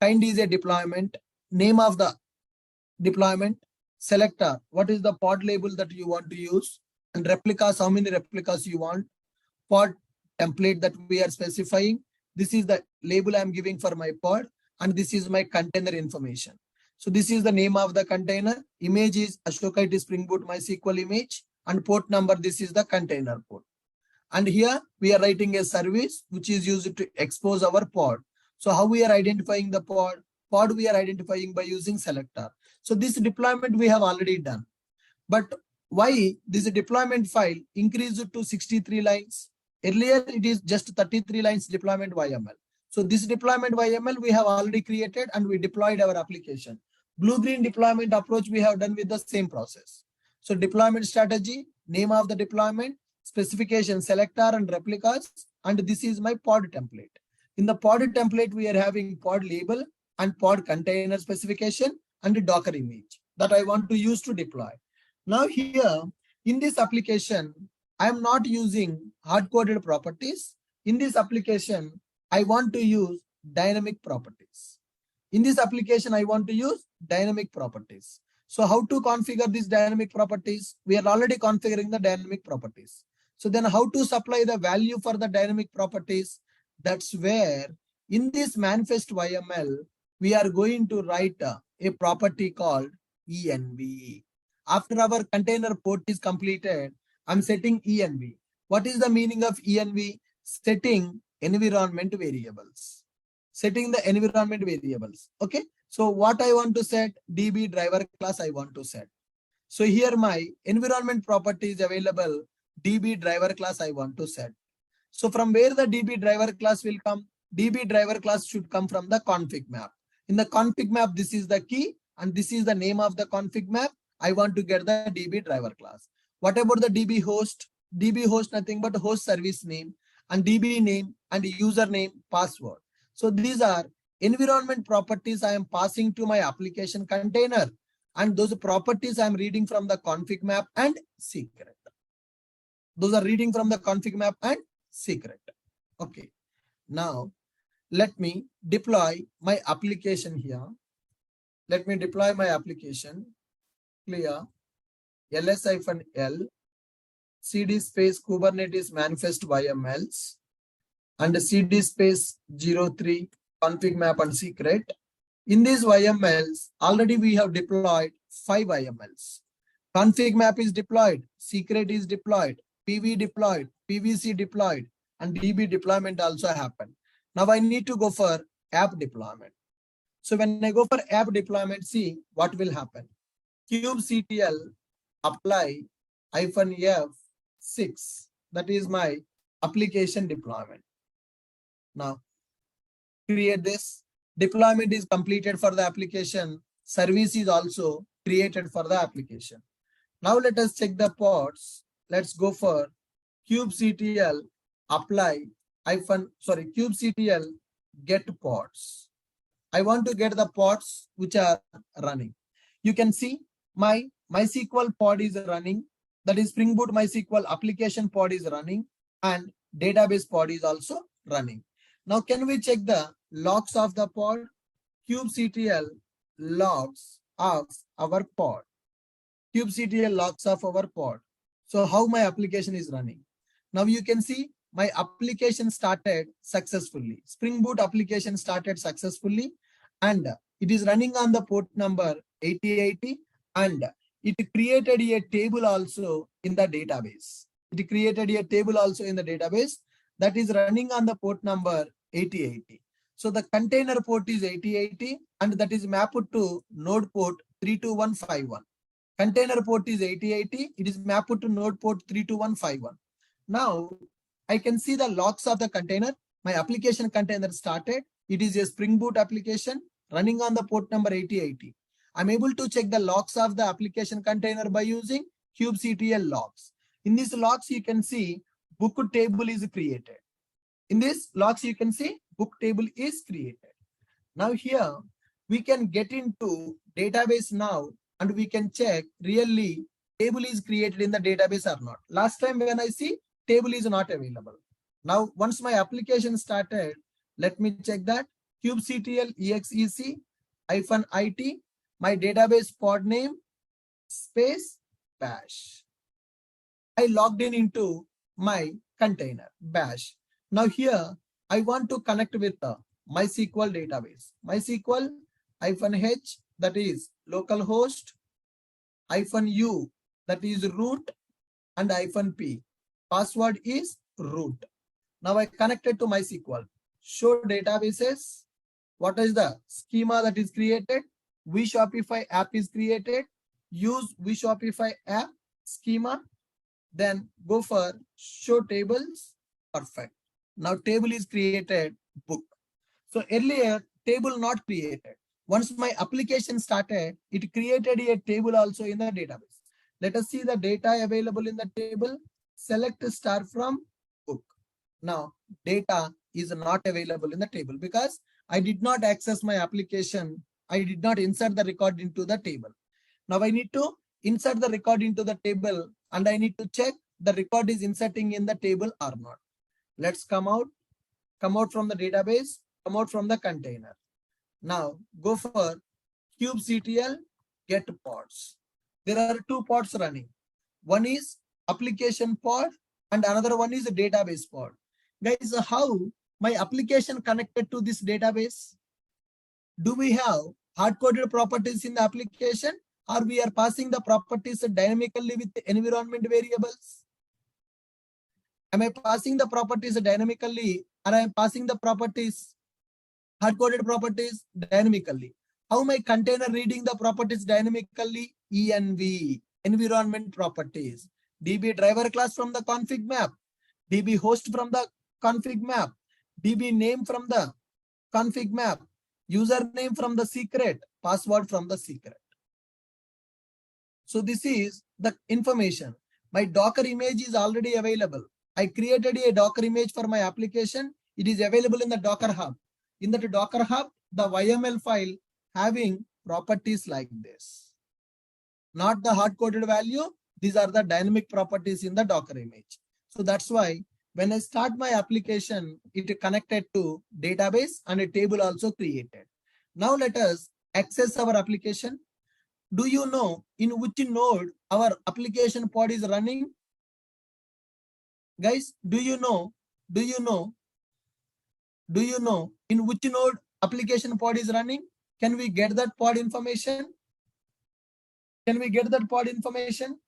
S1: Kind is a deployment. Name of the deployment. Selector. What is the pod label that you want to use? And replicas. How many replicas you want? Pod template that we are specifying. This is the label I'm giving for my pod. And this is my container information. So this is the name of the container. Image is Ashokite Spring Boot MySQL image. And port number, this is the container port. And here we are writing a service which is used to expose our pod. So how we are identifying the pod? Pod we are identifying by using selector. So this deployment we have already done. But why this deployment file increased to 63 lines? Earlier it is just 33 lines deployment YML. So this deployment YML we have already created and we deployed our application. Blue-green deployment approach we have done with the same process. So deployment strategy, name of the deployment, specification, selector and replicas, and this is my pod template. In the pod template, we are having pod label and pod container specification and a Docker image that I want to use to deploy. Now here in this application, I am not using hard-coded properties. In this application, I want to use dynamic properties. In this application, I want to use dynamic properties. So how to configure these dynamic properties? We are already configuring the dynamic properties. So then how to supply the value for the dynamic properties? That's where in this manifest YML, we are going to write a property called env. After our container port is completed, I'm setting env. What is the meaning of env? Setting environment variables. Setting the environment variables. Okay. So what I want to set, DB driver class I want to set. So here my environment property is available, DB driver class I want to set. So from where the DB driver class will come? DB driver class should come from the config map. In the config map, this is the key and this is the name of the config map. I want to get the DB driver class. What about the DB host? DB host nothing but host service name and DB name and username, password. So these are environment properties I am passing to my application container, and those properties I am reading from the config map and secret. Those are reading from the config map and secret. Okay. Now let me deploy my application here. Let me deploy my application. Clear ls-l cd space Kubernetes manifest YMLs and cd space 03 config map and secret. In these YMLs, already we have deployed 5 YMLs. Config map is deployed, secret is deployed, PV deployed, PVC deployed, and DB deployment also happened. Now I need to go for app deployment. So when I go for app deployment, see what will happen. kubectl apply -f6. That is my application deployment. Now create this. Deployment is completed for the application. Service is also created for the application. Now let us check the pods. Let's go for kubectl apply kubectl get pods. I want to get the pods which are running. You can see my MySQL pod is running. That is Spring Boot MySQL application pod is running and database pod is also running. Now can we check the logs of the pod? kubectl logs of our pod. kubectl logs of our pod. So how my application is running? Now you can see my application started successfully. Spring Boot application started successfully and it is running on the port number 8080 and it created a table also in the database. It created a table also in the database that is running on the port number 8080. So the container port is 8080 and that is mapped to node port 32151. Container port is 8080. It is mapped to node port 32151. Now I can see the logs of the container. My application container started. It is a Spring Boot application running on the port number 8080. I'm able to check the logs of the application container by using kubectl logs. In these logs, you can see book table is created. In this logs, you can see book table is created. Now here, we can get into database now and we can check really table is created in the database or not. Last time when I see table is not available. Now, once my application started, let me check that kubectl exec-it, my database pod name, space, bash. I logged in into my container, bash. Now here, I want to connect with the MySQL database. MySQL-h, that is localhost, -u, that is root, and -p. Password is root. Now I connected to MySQL. Show databases. What is the schema that is created? vShopify app is created. Use vShopify app schema. Then go for show tables. Perfect. Now table is created, book. So earlier table not created. Once my application started, it created a table also in the database. Let us see the data available in the table. Select star from book. Now data is not available in the table because I did not access my application. I did not insert the record into the table. Now I need to insert the record into the table and I need to check the record is inserting in the table or not. Let's come out from the database, come out from the container. Now go for kubectl get pods. There are two pods running. One is application pod and another one is a database pod. Guys, how my application connected to this database? Do we have hard-coded properties in the application or we are passing the properties dynamically with the environment variables? Am I passing the properties dynamically or I am passing the properties, hard-coded properties dynamically? How my container reading the properties dynamically? env, environment properties. DB driver class from the config map. DB host from the config map. DB name from the config map. Username from the secret. Password from the secret. So this is the information. My Docker image is already available. I created a Docker image for my application. It is available in the Docker Hub. In the Docker Hub, the YML file having properties like this. Not the hard-coded value. These are the dynamic properties in the Docker image. So that's why when I start my application, it connected to database and a table also created. Now let us access our application. Do you know in which node our application pod is running? Guys, do you know in which node application pod is running? Can we get that pod information? Can we get that pod information?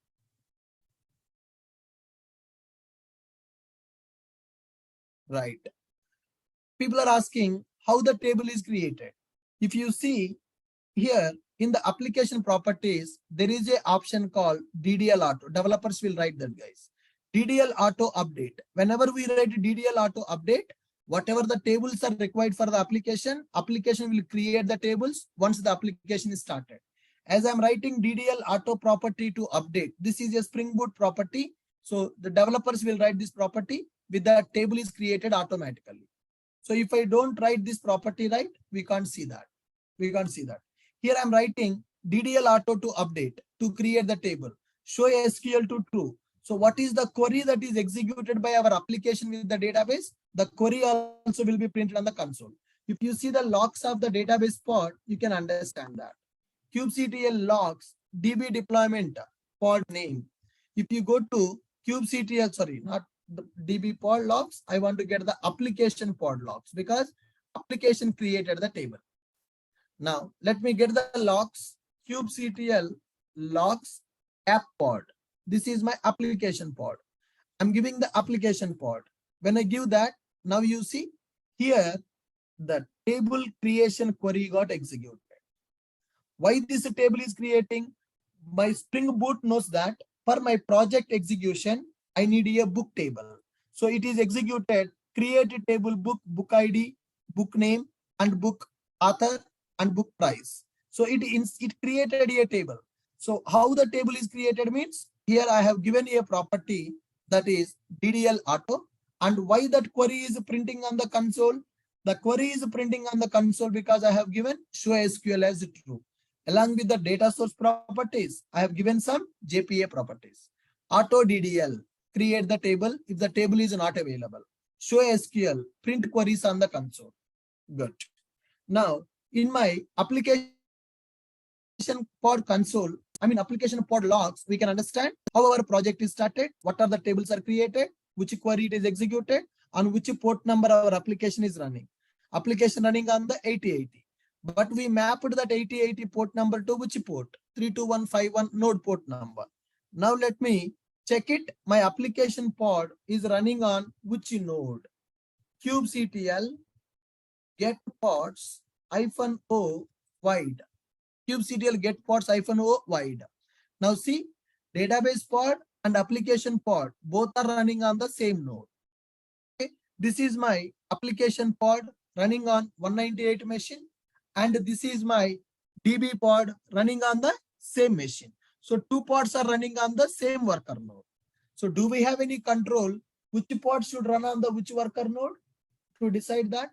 S1: Right. People are asking how the table is created. If you see here in the application properties, there is an option called DDL auto. Developers will write that, guys. DDL auto update. Whenever we write DDL auto update, whatever the tables are required for the application will create the tables once the application is started. As I'm writing DDL auto property to update, this is a Spring Boot property. So the developers will write this property with the table is created automatically. So if I don't write this property right, we can't see that. Here I'm writing DDL auto to update to create the table. Show SQL to true. So what is the query that is executed by our application with the database? The query also will be printed on the console. If you see the logs of the database pod, you can understand that. kubectl logs, DB deployment, pod name. If you go to kubectl, sorry, not the DB pod logs, I want to get the application pod logs because application created the table. Now, let me get the logs, kubectl logs app pod. This is my application pod. I'm giving the application pod. When I give that, now you see here the table creation query got executed. Why this table is creating? My Spring Boot knows that for my project execution, I need a book table. So it is executed, create a table book ID, book name, and book author and book price. So it created a table. So how the table is created means here I have given a property that is DDL auto, and why that query is printing on the console? The query is printing on the console because I have given show SQL as true. Along with the data source properties, I have given some JPA properties. Auto DDL, create the table if the table is not available. Show SQL, print queries on the console. Good. Now, in my application pod console, application pod logs, we can understand how our project is started, what are the tables are created, which query it is executed, on which port number our application is running. Application running on the 8080. But we mapped that 8080 port number to which port? 32151 node port number. Now let me check it. My application pod is running on which node? kubectl get pods -o wide. kubectl get pods -o wide. Now see, database pod and application pod both are running on the same node. Okay. This is my application pod running on 198 machine, and this is my DB pod running on the same machine. So two pods are running on the same worker node. So do we have any control which pod should run on the which worker node to decide that?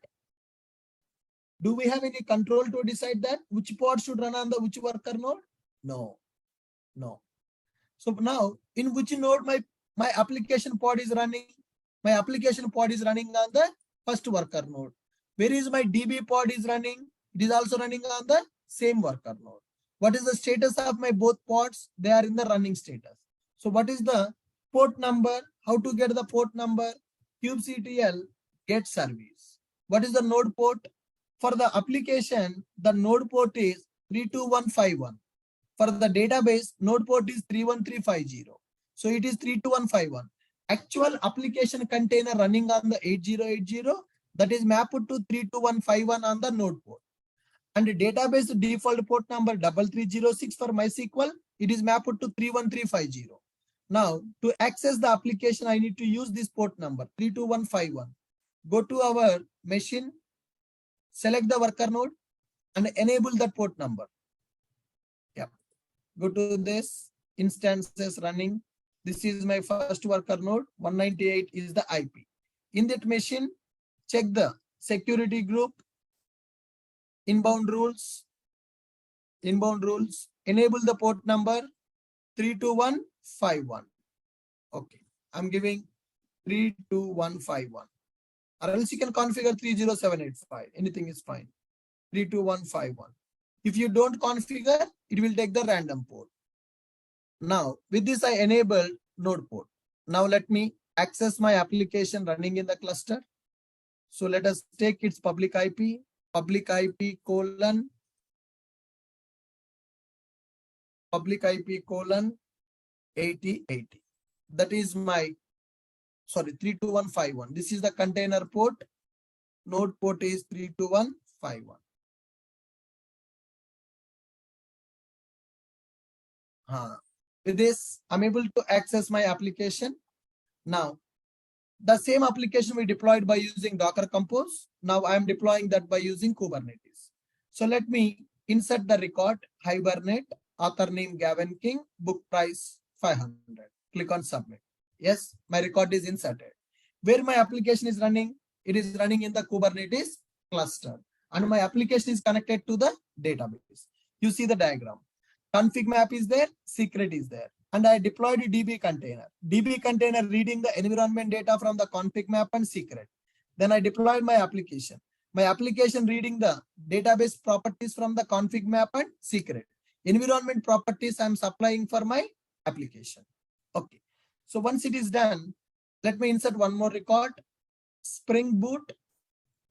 S1: Do we have any control to decide that which pod should run on the which worker node? No. So now in which node my application pod is running? My application pod is running on the first worker node. Where is my DB pod is running? It is also running on the same worker node. What is the status of my both pods? They are in the running status. So what is the port number? How to get the port number? kubectl get service. What is the node port? For the application, the node port is 32151. For the database, node port is 31350. So it is 32151. Actual application container running on the 8080, that is mapped to 32151 on the node port. And the database default port number 3306 for MySQL, it is mapped to 31350. Now, to access the application, I need to use this port number 32151. Go to our machine, select the worker node, and enable that port number. Yeah. Go to this instances running. This is my first worker node. 198 is the IP. In that machine, check the security group, inbound rules, enable the port number 32151. Okay, I'm giving 32151. Or else you can configure 30785. Anything is fine. 32151. If you don't configure, it will take the random port. Now, with this, I enable node port. Now, let me access my application running in the cluster. So let us take its public IP colon 8080. That is my, 32151. This is the container port. Node port is 32151. With this, I'm able to access my application. Now, the same application we deployed by using Docker Compose. Now I'm deploying that by using Kubernetes. So let me insert the record, Hibernate, author name Gavin King, book price 500. Click on submit. Yes, my record is inserted. Where my application is running, it is running in the Kubernetes cluster. And my application is connected to the database. You see the diagram. Config map is there, secret is there. And I deployed a DB container. DB container reading the environment data from the config map and secret. Then I deployed my application. My application reading the database properties from the config map and secret. Environment properties I'm supplying for my application. Okay. So once it is done, let me insert one more record. Spring Boot,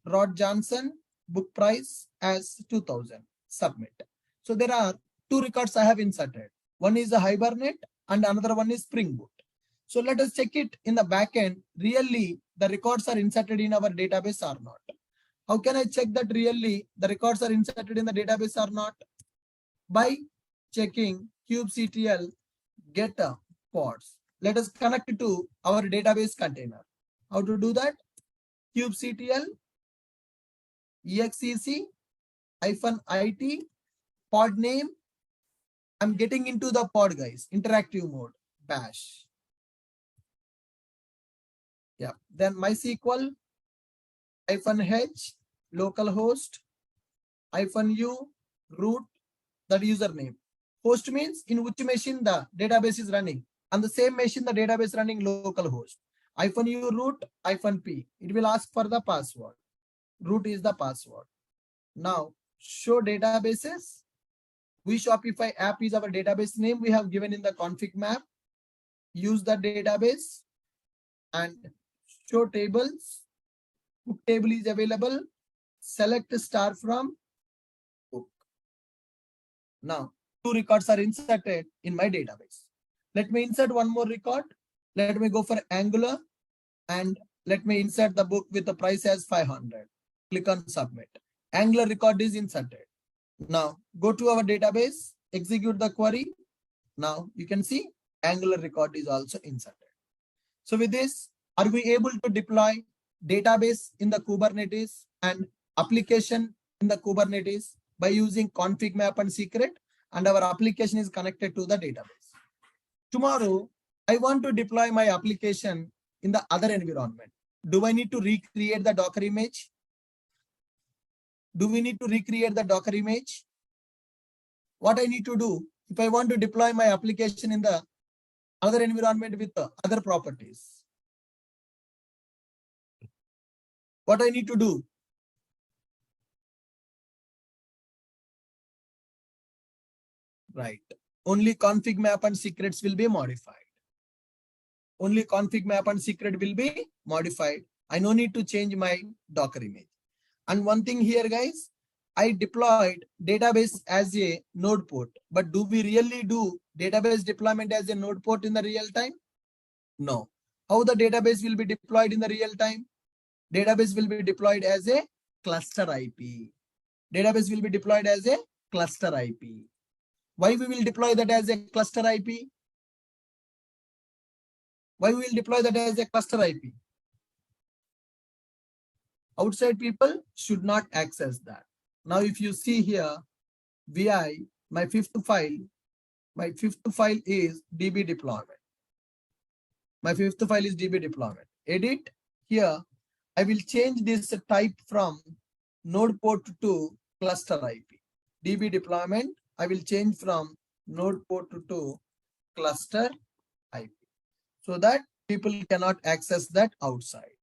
S1: Rod Johnson, book price as 2000. Submit. So there are two records I have inserted. one is a Hibernate, and another one is Spring Boot. So let us check it in the backend. Really, the records are inserted in our database or not? How can I check that really the records are inserted in the database or not? By checking kubectl get pods. Let us connect it to our database container. How to do that? Kubectl exec -it pod name. I'm getting into the pod, guys. Interactive mode. Bash. Yeah. Then MySQL -h localhost -u root, that username. Host means in which machine the database is running. On the same machine the database running localhost. -u root -p. It will ask for the password. Root is the password. Now show databases. Shopify app is our database name we have given in the config map. Use the database and show tables. Book table is available. Select star from book. Now, 2 records are inserted in my database. Let me insert one more record. Let me go for Angular and let me insert the book with the price as 500. Click on submit. Angular record is inserted. Now go to our database, execute the query. Now you can see Angular record is also inserted. So with this, are we able to deploy database in the Kubernetes and application in the Kubernetes by using config map and secret, and our application is connected to the database. Tomorrow, I want to deploy my application in the other environment. Do I need to recreate the Docker image? Do we need to recreate the Docker image? What I need to do if I want to deploy my application in the other environment with the other properties? What I need to do? Right. Only config map and secrets will be modified. Only config map and secret will be modified. I no need to change my Docker image. And one thing here, guys, I deployed database as a node port, but do we really do database deployment as a node port in the real time? No. How the database will be deployed in the real time? Database will be deployed as a cluster IP. Database will be deployed as a cluster IP. Why we will deploy that as a cluster IP? Why we will deploy that as a cluster IP? Outside people should not access that. Now, if you see here, VI, my fifth file is DB deployment. My fifth file is DB deployment. Edit here. I will change this type from node port to cluster IP. DB deployment, I will change from node port to cluster IP so that people cannot access that outside.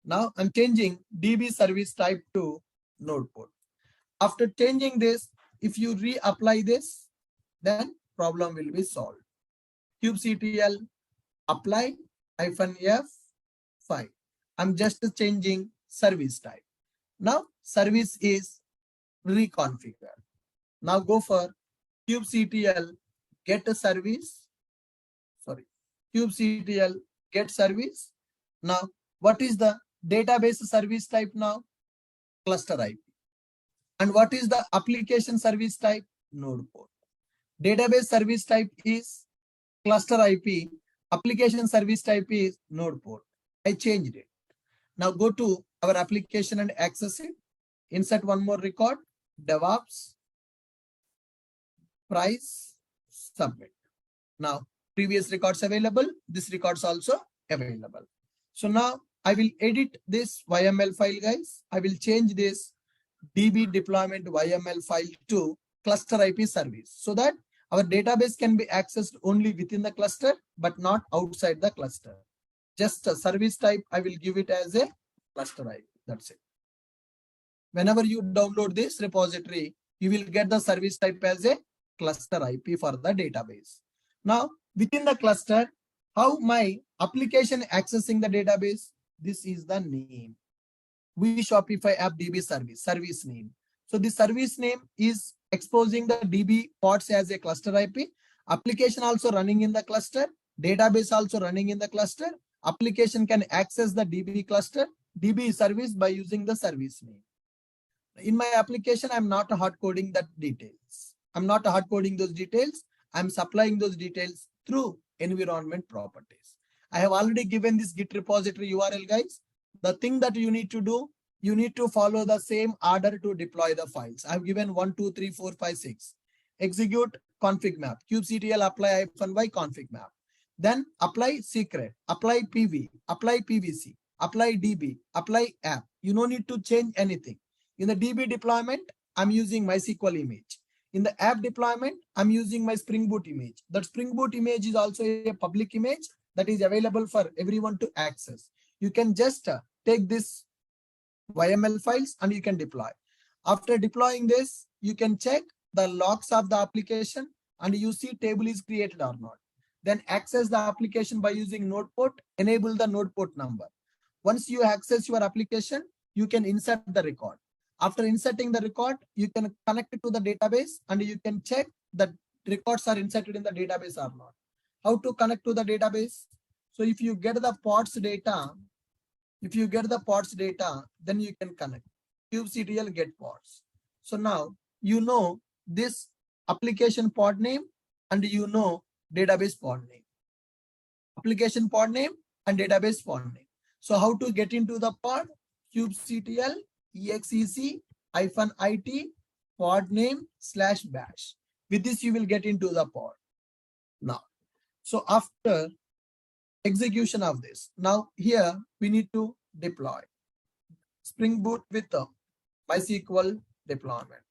S1: Now I'm changing DB service type to node port. After changing this, if you reapply this, then problem will be solved. kubectl apply -f5. I'm just changing service type. Now service is reconfigured. Now go for kubectl get a service. kubectl get service. Now what is the database service type now? Cluster IP. And what is the application service type? Node port. Database service type is cluster IP. Application service type is node port. I changed it. Now go to our application and access it. Insert one more record. DevOps. Price. Submit. Now previous records available. This records also available. So now I will edit this YML file, guys. I will change this DB deployment YML file to cluster IP service so that our database can be accessed only within the cluster, but not outside the cluster. Just a service type, I will give it as a cluster IP. That's it. Whenever you download this repository, you will get the service type as a cluster IP for the database. Now, within the cluster, how my application accessing the database? This is the name. Shopify app DB service name. So the service name is exposing the DB pods as a cluster IP, Application also running in the cluster, database also running in the cluster. Application can access the DB cluster. DB is serviced by using the service name. In my application, I'm not hard coding that details. I'm not hard coding those details. I'm supplying those details through environment properties. I have already given this Git repository URL, guys. The thing that you need to do, you need to follow the same order to deploy the files. I've given 1, 2, 3, 4, 5, 6. Execute config map, kubectl apply -y config map. Then apply secret, apply PV, apply PVC, apply DB, apply app. You don't need to change anything. In the DB deployment, I'm using MySQL image. In the app deployment, I'm using my Spring Boot image. That Spring Boot image is also a public image that is available for everyone to access. You can just take this YML files and you can deploy. After deploying this, you can check the logs of the application and you see table is created or not. Then access the application by using node port, enable the node port number. Once you access your application, you can insert the record. After inserting the record, you can connect it to the database and you can check that records are inserted in the database or not. How to connect to the database? So if you get the pods data, then you can connect. kubectl get pods. So now you know this application pod name and you know database pod name. Application pod name and database pod name. So how to get into the pod? kubectl exec-it pod name /bash. With this, you will get into the pod. Now, so after execution of this, now here we need to deploy Spring Boot with MySQL deployment.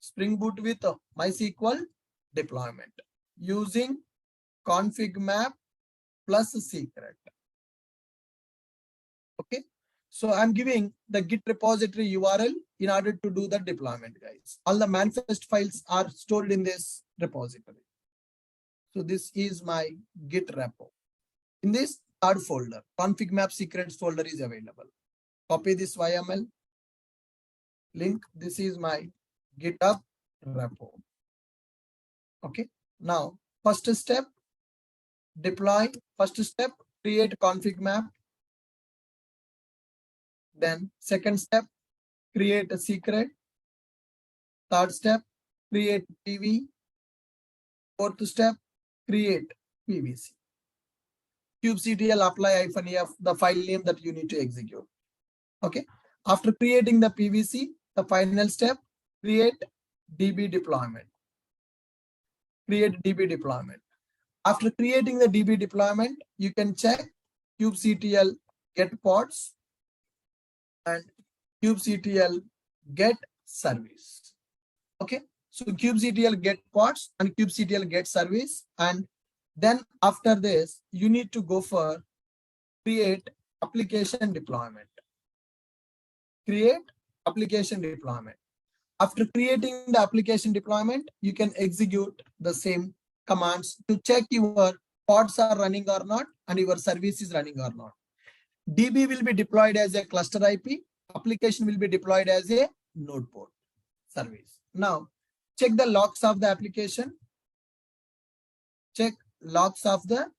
S1: Spring Boot with MySQL deployment using config map plus secret. Okay. So I'm giving the Git repository URL in order to do the deployment, guys. All the manifest files are stored in this repository. So this is my Git repo. In this third folder, config map secrets folder is available. Copy this YML link. This is my GitHub repo. Okay. Now, first step, deploy. First step, create config map. Then second step, create a secret. Third step, create PV. Fourth step, create PVC. kubectl apply -f, the file name that you need to execute. Okay. After creating the PVC, the final step, create DB deployment. Create DB deployment. After creating the DB deployment, you can check kubectl get pods and kubectl get service. Okay. So kubectl get pods and kubectl get service. And then after this, you need to go for create application deployment. Create application deployment. After creating the application deployment, you can execute the same commands to check your pods are running or not and your service is running or not. DB will be deployed as a cluster IP. Application will be deployed as a node port service. Now, check the logs of the application. Check logs of the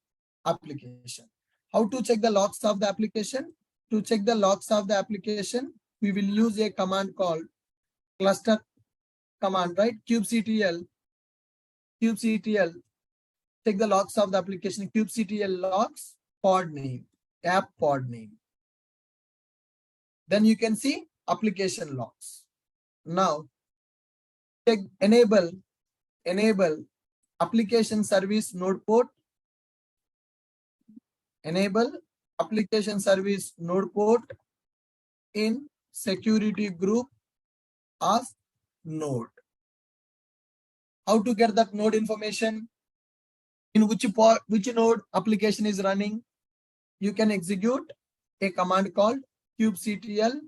S1: application. How to check the logs of the application? To check the logs of the application, we will use a command called cluster command, right? kubectl, check the logs of the application, kubectl logs, pod name, app pod name. Then you can see application logs. Now, check enable application service node port. Enable application service node port in security group of node. How to get that node information? In which node application is running? You can execute a command called kubectl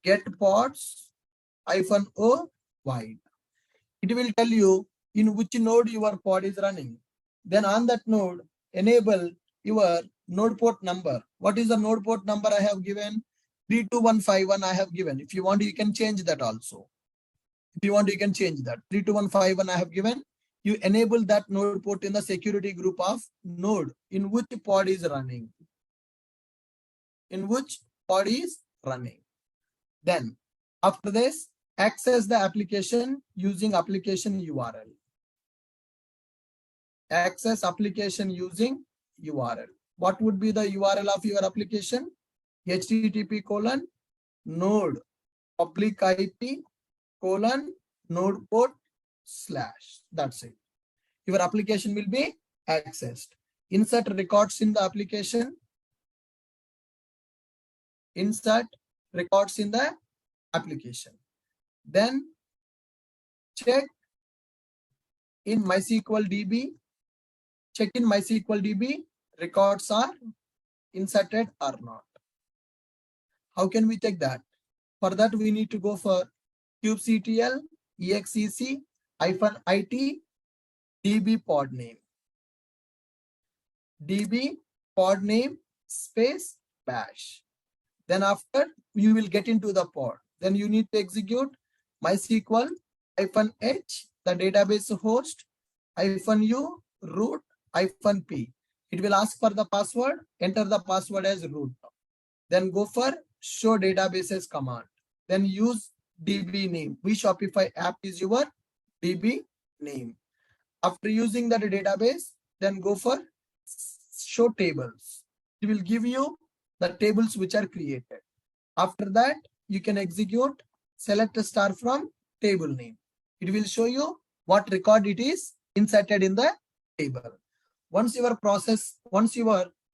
S1: get pods -o wide. It will tell you in which node your pod is running. Then on that node, enable your node port number. What is the node port number I have given? 32151 I have given. If you want, you can change that also. If you want, you can change that. 32151 I have given. You enable that node port in the security group of node in which pod is running. In which pod is running. Then after this, access the application using application URL. Access application using URL. What would be the URL of your application? http:/node public IP :node port /. That's it. Your application will be accessed. Insert records in the application. Insert records in the application. Then check in MySQL DB. Check in MySQL DB. Records are inserted or not. How can we check that? For that, we need to go for kubectl exec -it db pod name. db pod name space bash. Then after, you will get into the pod. Then you need to execute MySQL -h, the database host, -u root -p. It will ask for the password. Enter the password as root. Then go for show databases command. Then use DB name. Which Shopify app is your DB name? After using that database, then go for show tables. It will give you the tables which are created. After that, you can execute select a star from table name. It will show you what record it is inserted in the table. Once your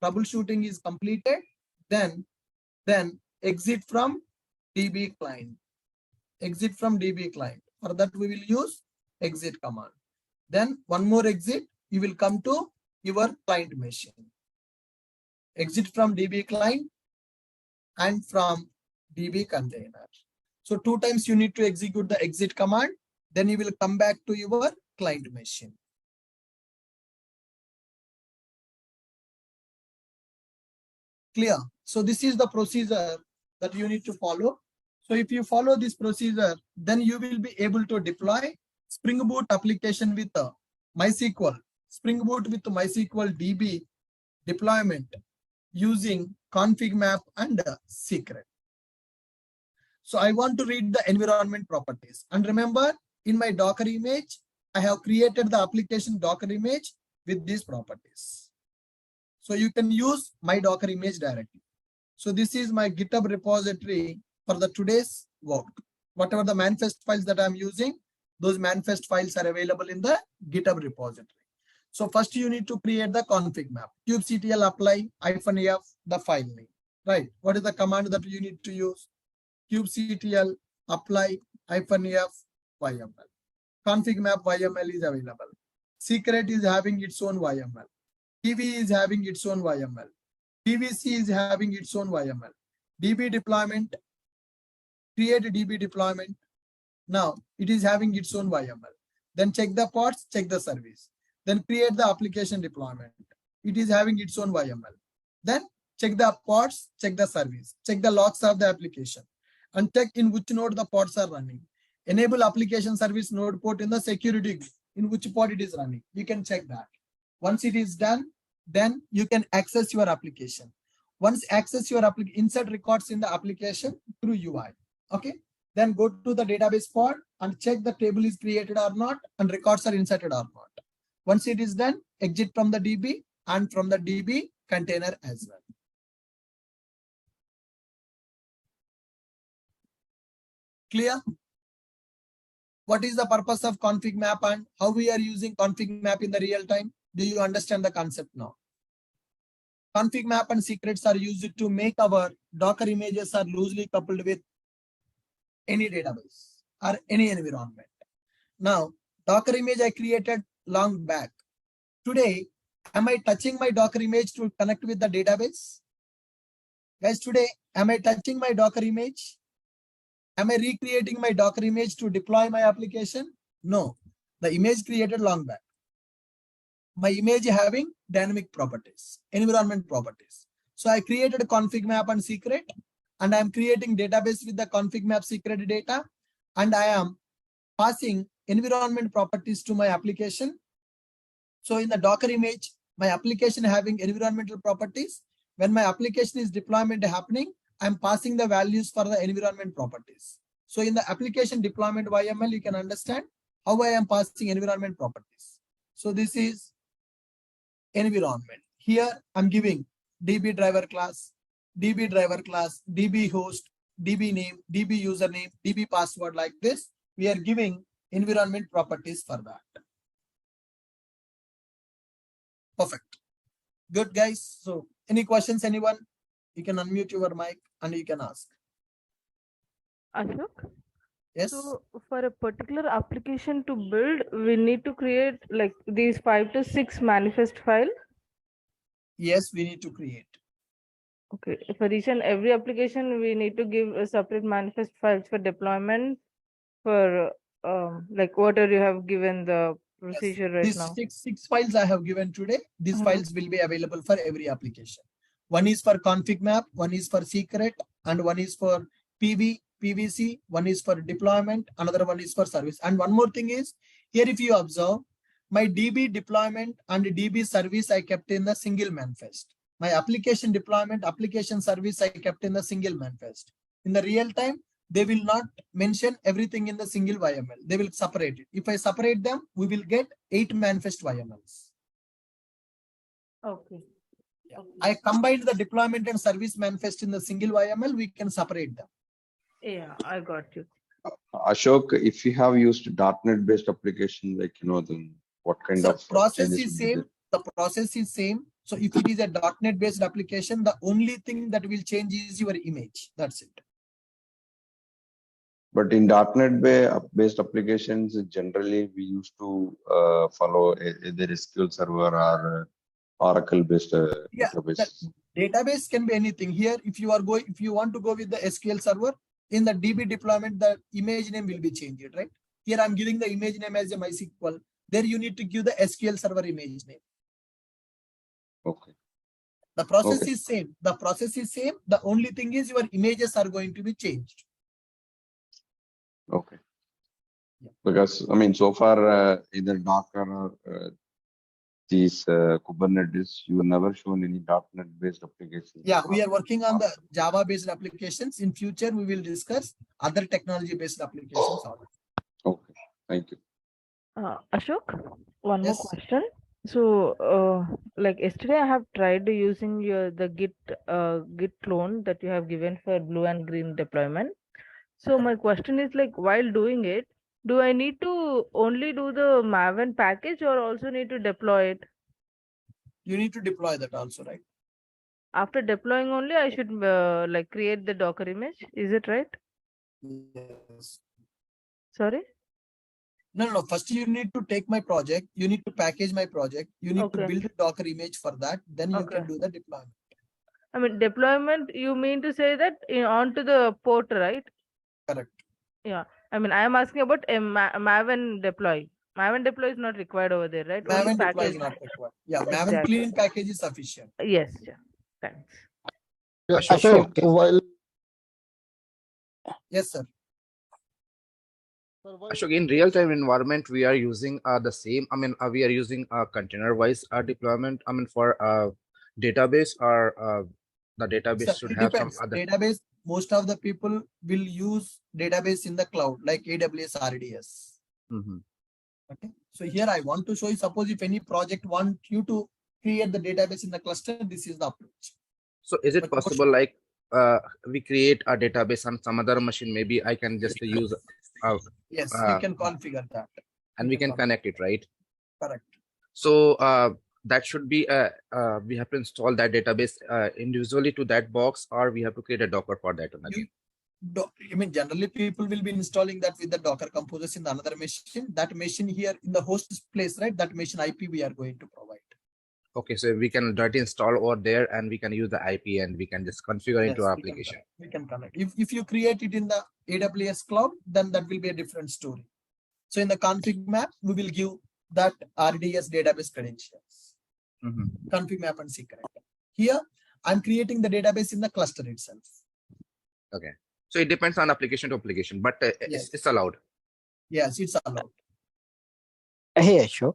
S1: troubleshooting is completed, then exit from DB client. Exit from DB client. For that, we will use exit command. Then one more exit, you will come to your client machine. Exit from DB client and from DB container. So 2 times you need to execute the exit command. Then you will come back to your client machine. Clear? So this is the procedure that you need to follow. So if you follow this procedure, then you will be able to deploy Spring Boot application with MySQL, Spring Boot with MySQL DB deployment using config map and secret. So I want to read the environment properties. And remember, in my Docker image, I have created the application Docker image with these properties. So you can use my Docker image directly. So this is my GitHub repository for the today's work. Whatever the manifest files that I'm using, those manifest files are available in the GitHub repository. So first you need to create the config map. kubectl apply -f the file name. Right? What is the command that you need to use? kubectl apply -f YML. Config map YML is available. Secret is having its own YML. DB is having its own YML. DVC is having its own YML. DB deployment, create a DB deployment. Now it is having its own YML. Then check the pods, check the service. Then create the application deployment. It is having its own YML. Then check the pods, check the service, check the logs of the application, and check in which node the pods are running. Enable application service node port in the security group, in which pod it is running. You can check that. Once it is done, then you can access your application. Once access your application, insert records in the application through UI. Okay. Then go to the database pod and check the table is created or not and records are inserted or not. Once it is done, exit from the DB and from the DB container as well. Clear? What is the purpose of config map and how we are using config map in the real time? Do you understand the concept now? Config map and secrets are used to make our Docker images are loosely coupled with any database or any environment. Now, Docker image I created long back. Today, am I touching my Docker image to connect with the database? Guys, today, am I touching my Docker image? Am I recreating my Docker image to deploy my application? No, the image created long back. My image having dynamic properties, environment properties. So I created a config map and secret, and I am creating database with the config map secret data, and I am passing environment properties to my application. So in the Docker image, my application having environmental properties. When my application is deployment happening, I'm passing the values for the environment properties. So in the application deployment YML, you can understand how I am passing environment properties. So this is environment. Here I'm giving DB driver class, DB host, DB name, DB username, DB password. Like this, we are giving environment properties for that. Perfect. Good, guys. So any questions, anyone? You can unmute your mic and you can ask.
S2: Ashok?
S1: Yes.
S2: So for a particular application to build, we need to create like these 5 to 6 manifest files.
S1: Yes, we need to create.
S2: Okay. For each and every application, we need to give a separate manifest files for deployment for like whatever you have given the procedure right
S1: These
S2: now.
S1: six files I have given today, these files will be available for every application. One is for config map, one is for secret, and one is for PVC, one is for deployment, another one is for service. And one more thing is, here if you observe, my DB deployment and DB service I kept in the single manifest. My application deployment, application service I kept in the single manifest. In the real time, they will not mention everything in the single YML. They will separate it. If I separate them, we will get 8 manifest YMLs.
S2: Okay.
S1: Yeah. I combined the deployment and service manifest in the single YML. We can separate them.
S2: Yeah, I got you.
S3: Ashok, if you have used .NET based application, like, then what kind of
S1: process is same? The process is same. So if it is a .NET based application, the only thing that will change is your image. That's it.
S3: But in .NET based applications, generally we used to follow either SQL Server or Oracle based database.
S1: Database can be anything. Here, if you want to go with the SQL Server, in the DB deployment, the image name will be changed, right? Here I'm giving the image name as a MySQL. There you need to give the SQL Server image name.
S3: Okay.
S1: The process is same. The process is same. The only thing is your images are going to be changed.
S3: Okay. Yeah. Because so far either Docker or these Kubernetes, you have never shown any .NET based applications.
S1: Yeah, we are working on the Java based applications. In future, we will discuss other technology based applications also.
S3: Okay, thank you.
S2: Ashok, one more question. So, like yesterday, I have tried using the Git clone that you have given for blue and green deployment. So my question is, like, while doing it, do I need to only do the Maven package or also need to deploy it?
S1: You need to deploy that also, right?
S2: After deploying only, I should like create the Docker image. Is it right?
S1: Yes.
S2: Sorry?
S1: No. First, you need to take my project. You need to package my project. You need to build a Docker image for that. Then you can do the deployment.
S2: I mean, deployment, you mean to say that onto the port, right?
S1: Correct.
S2: Yeah. I mean, I am asking about a Maven deploy. Maven deploy is not required over there, right?
S1: Maven
S2: only
S1: deploy
S2: package
S1: is not required. Yeah, Maven
S2: exactly.
S1: clean package is sufficient.
S2: Yes. Yeah. Thanks.
S4: Yeah, Ashok, while
S1: yes, sir.
S4: Ashok, in real-time environment, we are using the same. We are using container-wise deployment. For database, or the database should have some other
S1: database. Most of the people will use database in the cloud, like AWS RDS. Okay. So here I want to show you. Suppose if any project want you to create the database in the cluster, this is the approach.
S4: So is it possible, like we create a database on some other machine? Maybe I can just use.
S1: Yes, we can configure that.
S4: And we can connect it, right?
S1: Correct.
S4: So that should be we have to install that database individually to that box, or we have to create a Docker for that one again.
S1: Generally people will be installing that with the Docker Composers in the another machine. That machine here in the host place, right? That machine IP we are going to provide.
S4: Okay, so we can directly install over there and we can use the IP and we can just configure into our application.
S1: We can connect. If you create it in the AWS cloud, then that will be a different story. So in the config map, we will give that RDS database credentials. Config map and secret. Here, I'm creating the database in the cluster itself.
S4: Okay. So it depends on application to application, but it's allowed.
S1: Yes, it's allowed.
S5: Hey Ashok,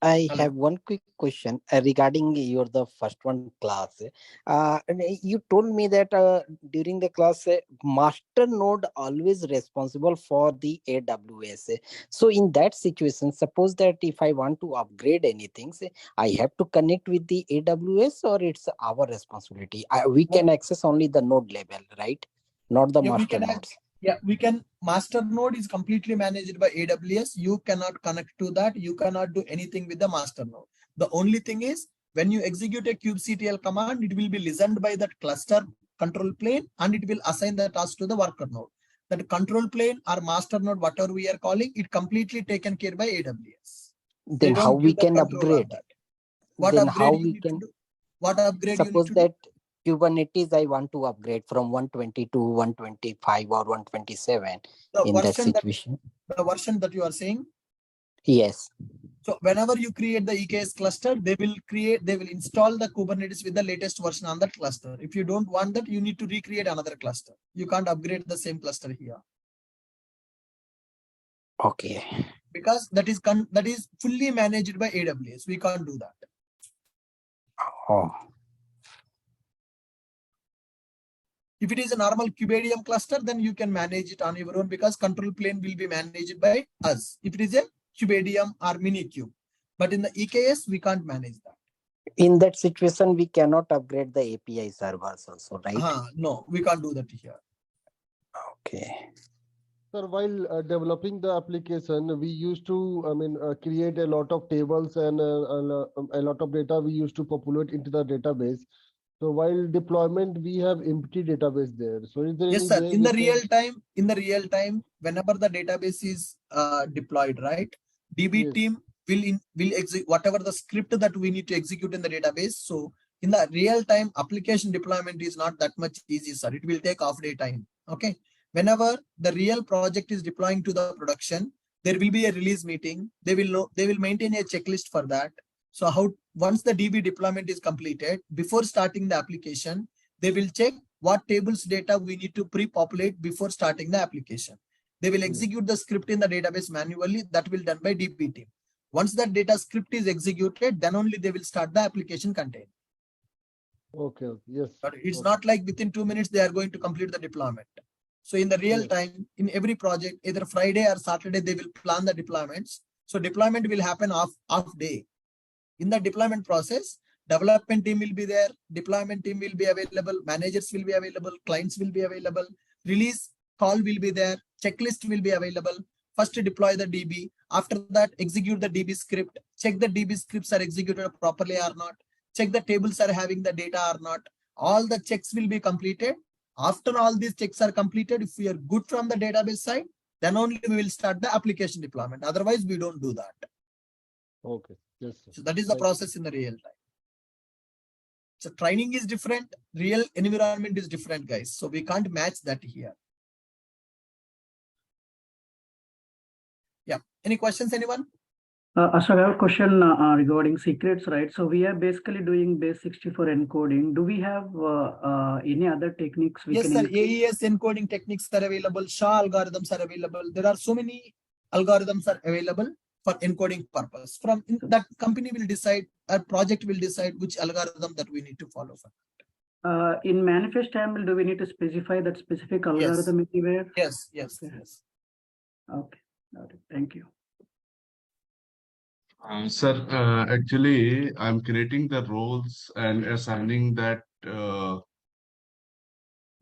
S5: I
S1: Hello.
S5: have one quick question regarding the first one class. You told me that during the class, master node always responsible for the AWS. So in that situation, suppose that if I want to upgrade anything, say, I have to connect with the AWS or it's our responsibility. We can access only the node level, right? Not the
S1: Yeah,
S5: master nodes.
S1: we can. Master node is completely managed by AWS. You cannot connect to that. You cannot do anything with the master node. The only thing is when you execute a kubectl command, it will be listened by that cluster control plane and it will assign the task to the worker node. That control plane or master node, whatever we are calling, it completely taken care by AWS. They
S5: Then how
S1: don't
S5: we
S1: give the
S5: can
S1: control on
S5: upgrade?
S1: that. What
S5: Then
S1: upgrade
S5: how
S1: you
S5: we
S1: need to
S5: can
S1: do? What upgrade you need
S5: suppose
S1: to
S5: that
S1: do?
S5: Kubernetes I want to upgrade from 120 to 125 or 127 in that situation?
S1: The version that you are saying?
S5: Yes.
S1: So whenever you create the EKS cluster, they will install the Kubernetes with the latest version on that cluster. If you don't want that, you need to recreate another cluster. You can't upgrade the same cluster here.
S5: Okay.
S1: Because that is fully managed by AWS. We can't do that.
S5: Oh.
S1: If it is a normal Kubedium cluster, then you can manage it on your own because control plane will be managed by us. If it is a Kubedium or Minikube. But in the EKS, we can't manage that.
S5: In that situation, we cannot upgrade the API servers also, right?
S1: No, we can't do that here.
S5: Okay.
S6: Sir, while developing the application, we used to, create a lot of tables and a lot of data we used to populate into the database. So while deployment, we have empty database there. So is there
S1: Yes,
S6: any
S1: sir.
S6: way
S1: In the real time, whenever the database is deployed, right? DB team will execute whatever the script that we need to execute in the database. So in the real time, application deployment is not that much easy, sir. It will take half day time. Okay. Whenever the real project is deploying to the production, there will be a release meeting. They will maintain a checklist for that. So once the DB deployment is completed, before starting the application, they will check what tables data we need to pre-populate before starting the application. They will execute the script in the database manually. That will be done by DB team. Once that data script is executed, then only they will start the application container.
S6: Okay. Yes.
S1: But it's not like within 2 minutes they are going to complete the deployment. So in the real time, in every project, either Friday or Saturday, they will plan the deployments. So deployment will happen off day. In the deployment process, development team will be there, deployment team will be available, managers will be available, clients will be available, release call will be there, checklist will be available. First deploy the DB. After that, execute the DB script. Check the DB scripts are executed properly or not. Check the tables are having the data or not. All the checks will be completed. After all these checks are completed, if we are good from the database side, then only we will start the application deployment. Otherwise, we don't do that.
S6: Okay. Yes, sir.
S1: So that is the process in the real time. So training is different, real environment is different, guys. So we can't match that here. Yeah. Any questions, anyone?
S7: Ashok, I have a question regarding secrets, right? So we are basically doing base 64 encoding. Do we have any other techniques?
S1: Yes, sir. AES encoding techniques are available. SHA algorithms are available. There are so many algorithms are available for encoding purpose. From that, company will decide, a project will decide which algorithm that we need to follow for.
S7: In manifest YAML, do we need to specify that specific algorithm anywhere?
S1: Yes.
S7: Okay. Got it. Thank you.
S8: Sir, actually, I'm creating the roles and assigning that.
S1: You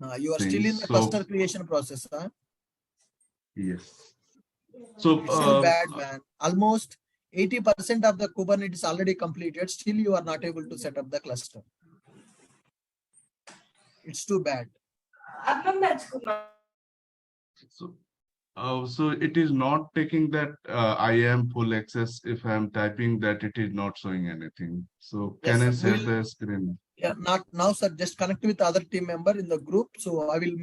S1: are still in the cluster creation process, huh?
S8: Yes. So
S1: it's still bad, man. Almost 80% of the Kubernetes already completed. Still, you are not able to set up the cluster. It's too bad.
S8: So it is not taking that I am full access. If I am typing that, it is not showing anything. So can I share the screen?
S1: Yeah, not now, sir. Just connect with other team member in the group. So I will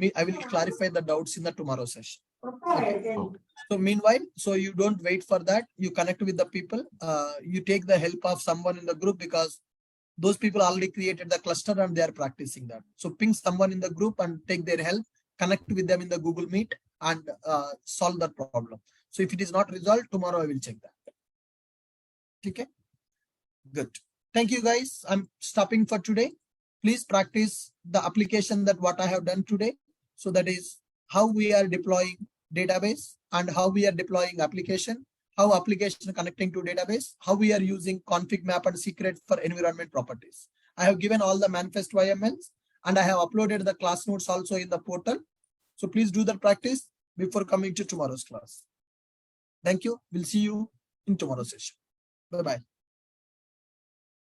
S1: clarify the doubts in the tomorrow session. Okay. So meanwhile, so you don't wait for that. You connect with the people. You take the help of someone in the group because those people already created the cluster and they are practicing that. So ping someone in the group and take their help. Connect with them in the Google Meet and solve that problem. So if it is not resolved, tomorrow I will check that. Okay. Good. Thank you guys. I'm stopping for today. Please practice the application that what I have done today. So that is how we are deploying database and how we are deploying application, how application connecting to database, how we are using config map and secret for environment properties. I have given all the manifest YMLs and I have uploaded the class notes also in the portal. So please do the practice before coming to tomorrow's class. Thank you. We'll see you in tomorrow's session. Bye-bye.